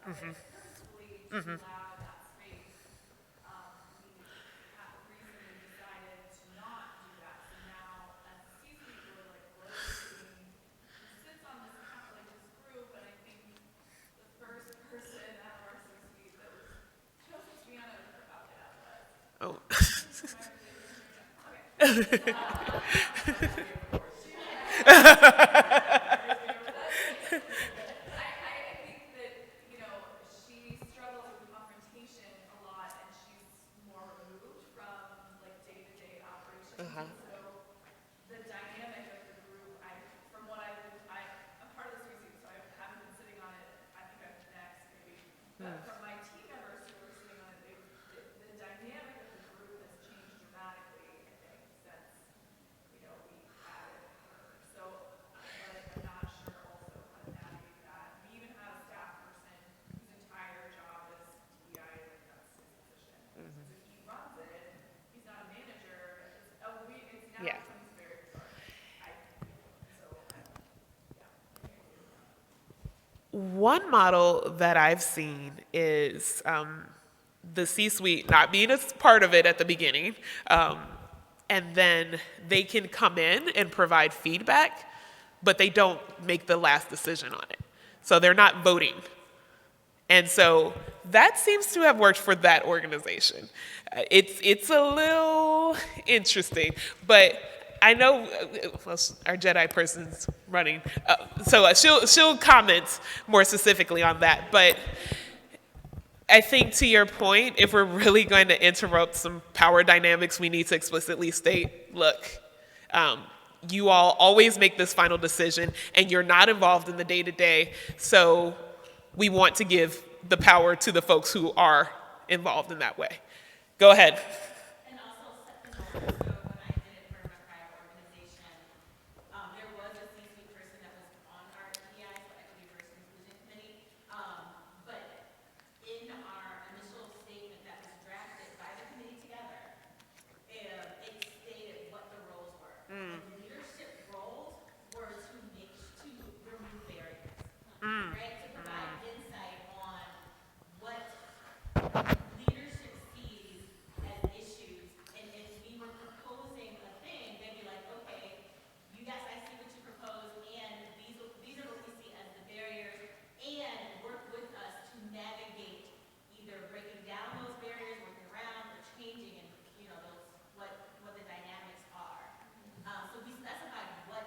J: purposefully to allow that space. We have recently decided to not do that. So now, as the C-suite, we're like rotating who sits on this like this group, and I think the first person out of our C-suite that was chosen to be on it, I forgot who that was.
A: Oh.
J: I think that, she struggles with confrontation a lot, and she's more removed from like day-to-day operations. And so the dynamic of the group,
A: One model that I've seen is the C-suite not being a part of it at the beginning, and then they can come in and provide feedback, but they don't make the last decision on it. So they're not voting. And so that seems to have worked for that organization. It's a little interesting, but I know well, our JEDI person's running, so she'll comment more specifically on that. But I think to your point, if we're really going to interrupt some power dynamics, we need to explicitly state, look, you all always make this final decision, and you're not involved in the day-to-day, so we want to give the power to the folks who are involved in that way. Go ahead.
F: And also set the norms. So when I did it for my prior organization, there was a C-suite person that was on our EDI, so Equity Diversity Inclusion Committee. But in our initial statement that was drafted by the committee together, it stated what the roles were. And the leadership roles were to remove barriers, right? To provide insight on what leadership sees as issues, and if we were proposing a thing, they'd be like, okay, you guys, I see what you propose, and these are what we see as the barriers, and work with us to navigate either breaking down those barriers, working around, or changing, and those what the dynamics are. So we specified what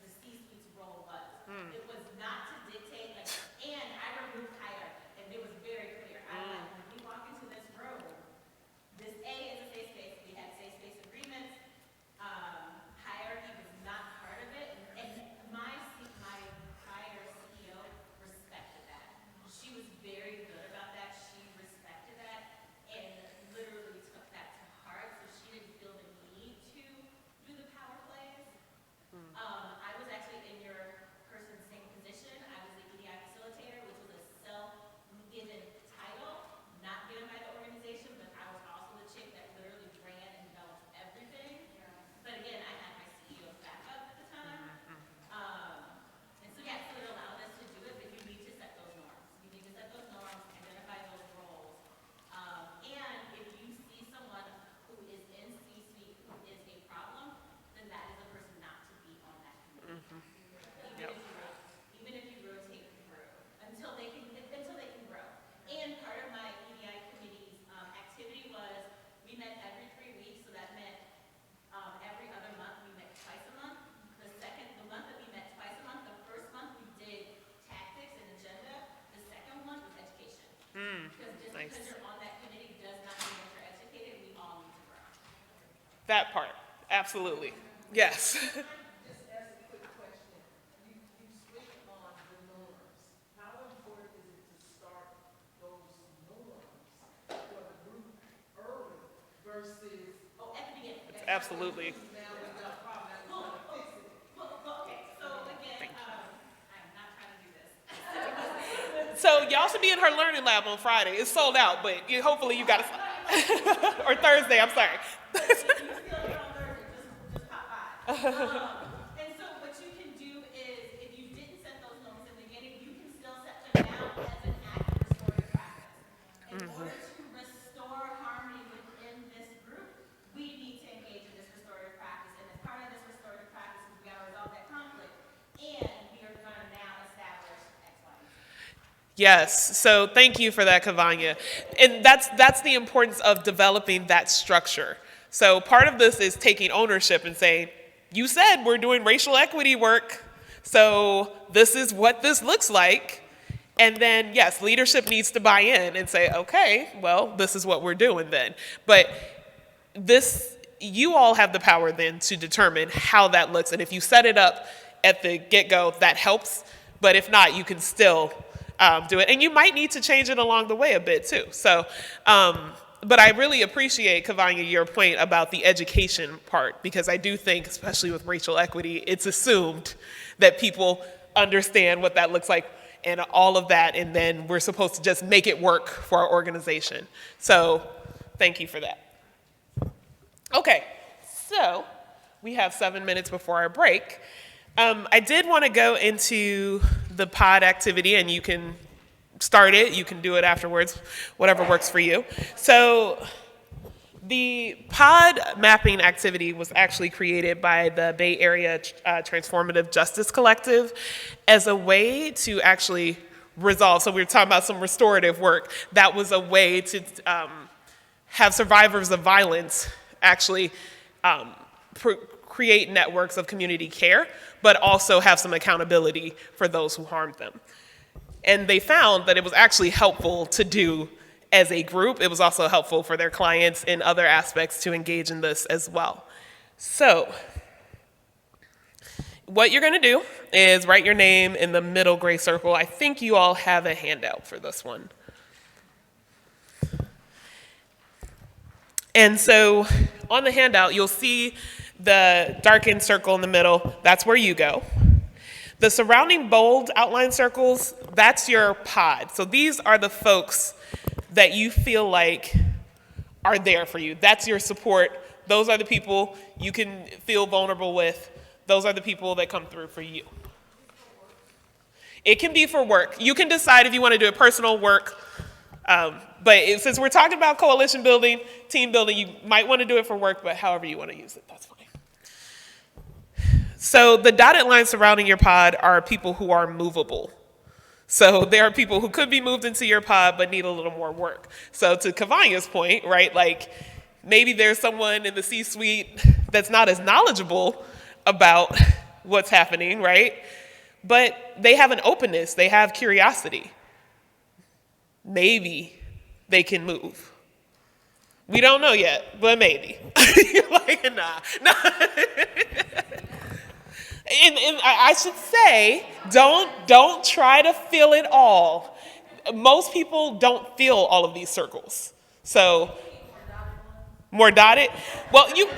F: the C-suite's role was. It was not to dictate, and I removed hierarchy, and it was very clear. I'm like, when we walk into this room, this A is a safe space. We had safe space agreements. Hierarchy was not part of it, and my prior CEO respected that. She was very good about that. She respected that, and literally took that to heart. So she didn't feel the need to do the power plays. I was actually in your person's same position. I was the EDI facilitator, which was a self-given title, not given by the organization, but I was also the chick that literally ran and developed everything. But again, I had my CEO's backup at the time. And so yeah, so it allowed us to do it, but you need to set those norms. You need to set those norms, identify those roles. And if you see someone who is in C-suite who is a problem, then that is a person not to be on that committee. Even if you rotate through until they can grow. And part of my EDI committee's activity was we met every 3 weeks, so that meant every other month we met twice a month. The month that we met twice a month, the first month we did tactics and agenda. The second one was education. Because just
A: Nice.
F: because you're on that committee does not mean that you're educated. We all need to grow.
A: That part, absolutely. Yes.
G: Just as a quick question, you speak on the norms. How important is it to start those norms for the group early versus
F: At the beginning.
A: Absolutely.
G: now we got a problem, now we're trying to fix it?
F: Well, okay, so again, I'm not trying to do this.
A: So y'all should be in her learning lab on Friday. It's sold out, but hopefully you got to, or Thursday, I'm sorry.
F: If you still here on Thursday, just pop by. And so what you can do is, if you didn't set those norms in the beginning, you can still set them now as an active restorative practice. In order to restore harmony within this group, we need to engage in this restorative practice. And as part of this restorative practice, we got to resolve that conflict. And we are going to now establish X, Y, and Z.
A: Yes, so thank you for that, Kevonya. And that's the importance of developing that structure. So part of this is taking ownership and saying, you said we're doing racial equity work, so this is what this looks like. And then, yes, leadership needs to buy in and say, okay, well, this is what we're doing then. But you all have the power then to determine how that looks. And if you set it up at the get-go, that helps. But if not, you can still do it. And you might need to change it along the way a bit too. So, but I really appreciate, Kevonya, your point about the education part, because I do think, especially with racial equity, it's assumed that people understand what that looks like and all of that, and then we're supposed to just make it work for our organization. So thank you for that. Okay, so we have 7 minutes before our break. I did want to go into the pod activity, and you can start it, you can do it afterwards, whatever works for you. So the pod mapping activity was actually created by the Bay Area Transformative Justice Collective as a way to actually resolve. So we were talking about some restorative work. That was a way to have survivors of violence actually create networks of community care, but also have some accountability for those who harmed them. And they found that it was actually helpful to do as a group. It was also helpful for their clients in other aspects to engage in this as well. So what you're gonna do is write your name in the middle gray circle. I think you all have a handout for this one. And so on the handout, you'll see the darkened circle in the middle. That's where you go. The surrounding bold outline circles, that's your pod. So these are the folks that you feel like are there for you. That's your support. Those are the people you can feel vulnerable with. Those are the people that come through for you. It can be for work. You can decide if you want to do a personal work. But since we're talking about coalition building, team building, you might want to do it for work, but however you want to use it, that's fine. So the dotted lines surrounding your pod are people who are movable. So there are people who could be moved into your pod but need a little more work. So to Kevonya's point, right, like maybe there's someone in the C-suite that's not as knowledgeable about what's happening, right? But they have an openness, they have curiosity. Maybe they can move. We don't know yet, but maybe. Like, nah. And I should say, don't try to fill it all. Most people don't fill all of these circles. So, more dotted? Well, you...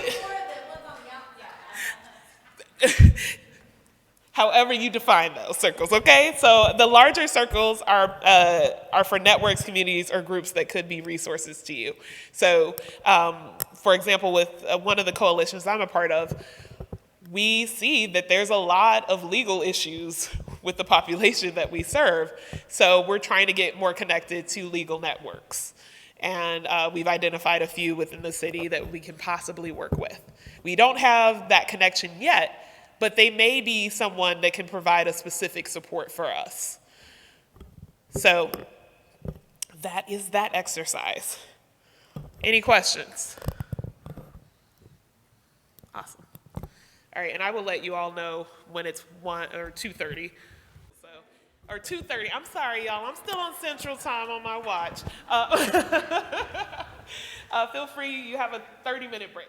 A: However you define those circles, okay? So the larger circles are for networks, communities, or groups that could be resources to you. So, for example, with one of the coalitions I'm a part of, we see that there's a lot of legal issues with the population that we serve. So we're trying to get more connected to legal networks. And we've identified a few within the city that we can possibly work with. We don't have that connection yet, but they may be someone that can provide a specific support for us. So that is that exercise. Any questions? Awesome. All right, and I will let you all know when it's 1 or 2:30. So, or 2:30. I'm sorry, y'all. I'm still on Central Time on my watch. Feel free. You have a 30-minute break.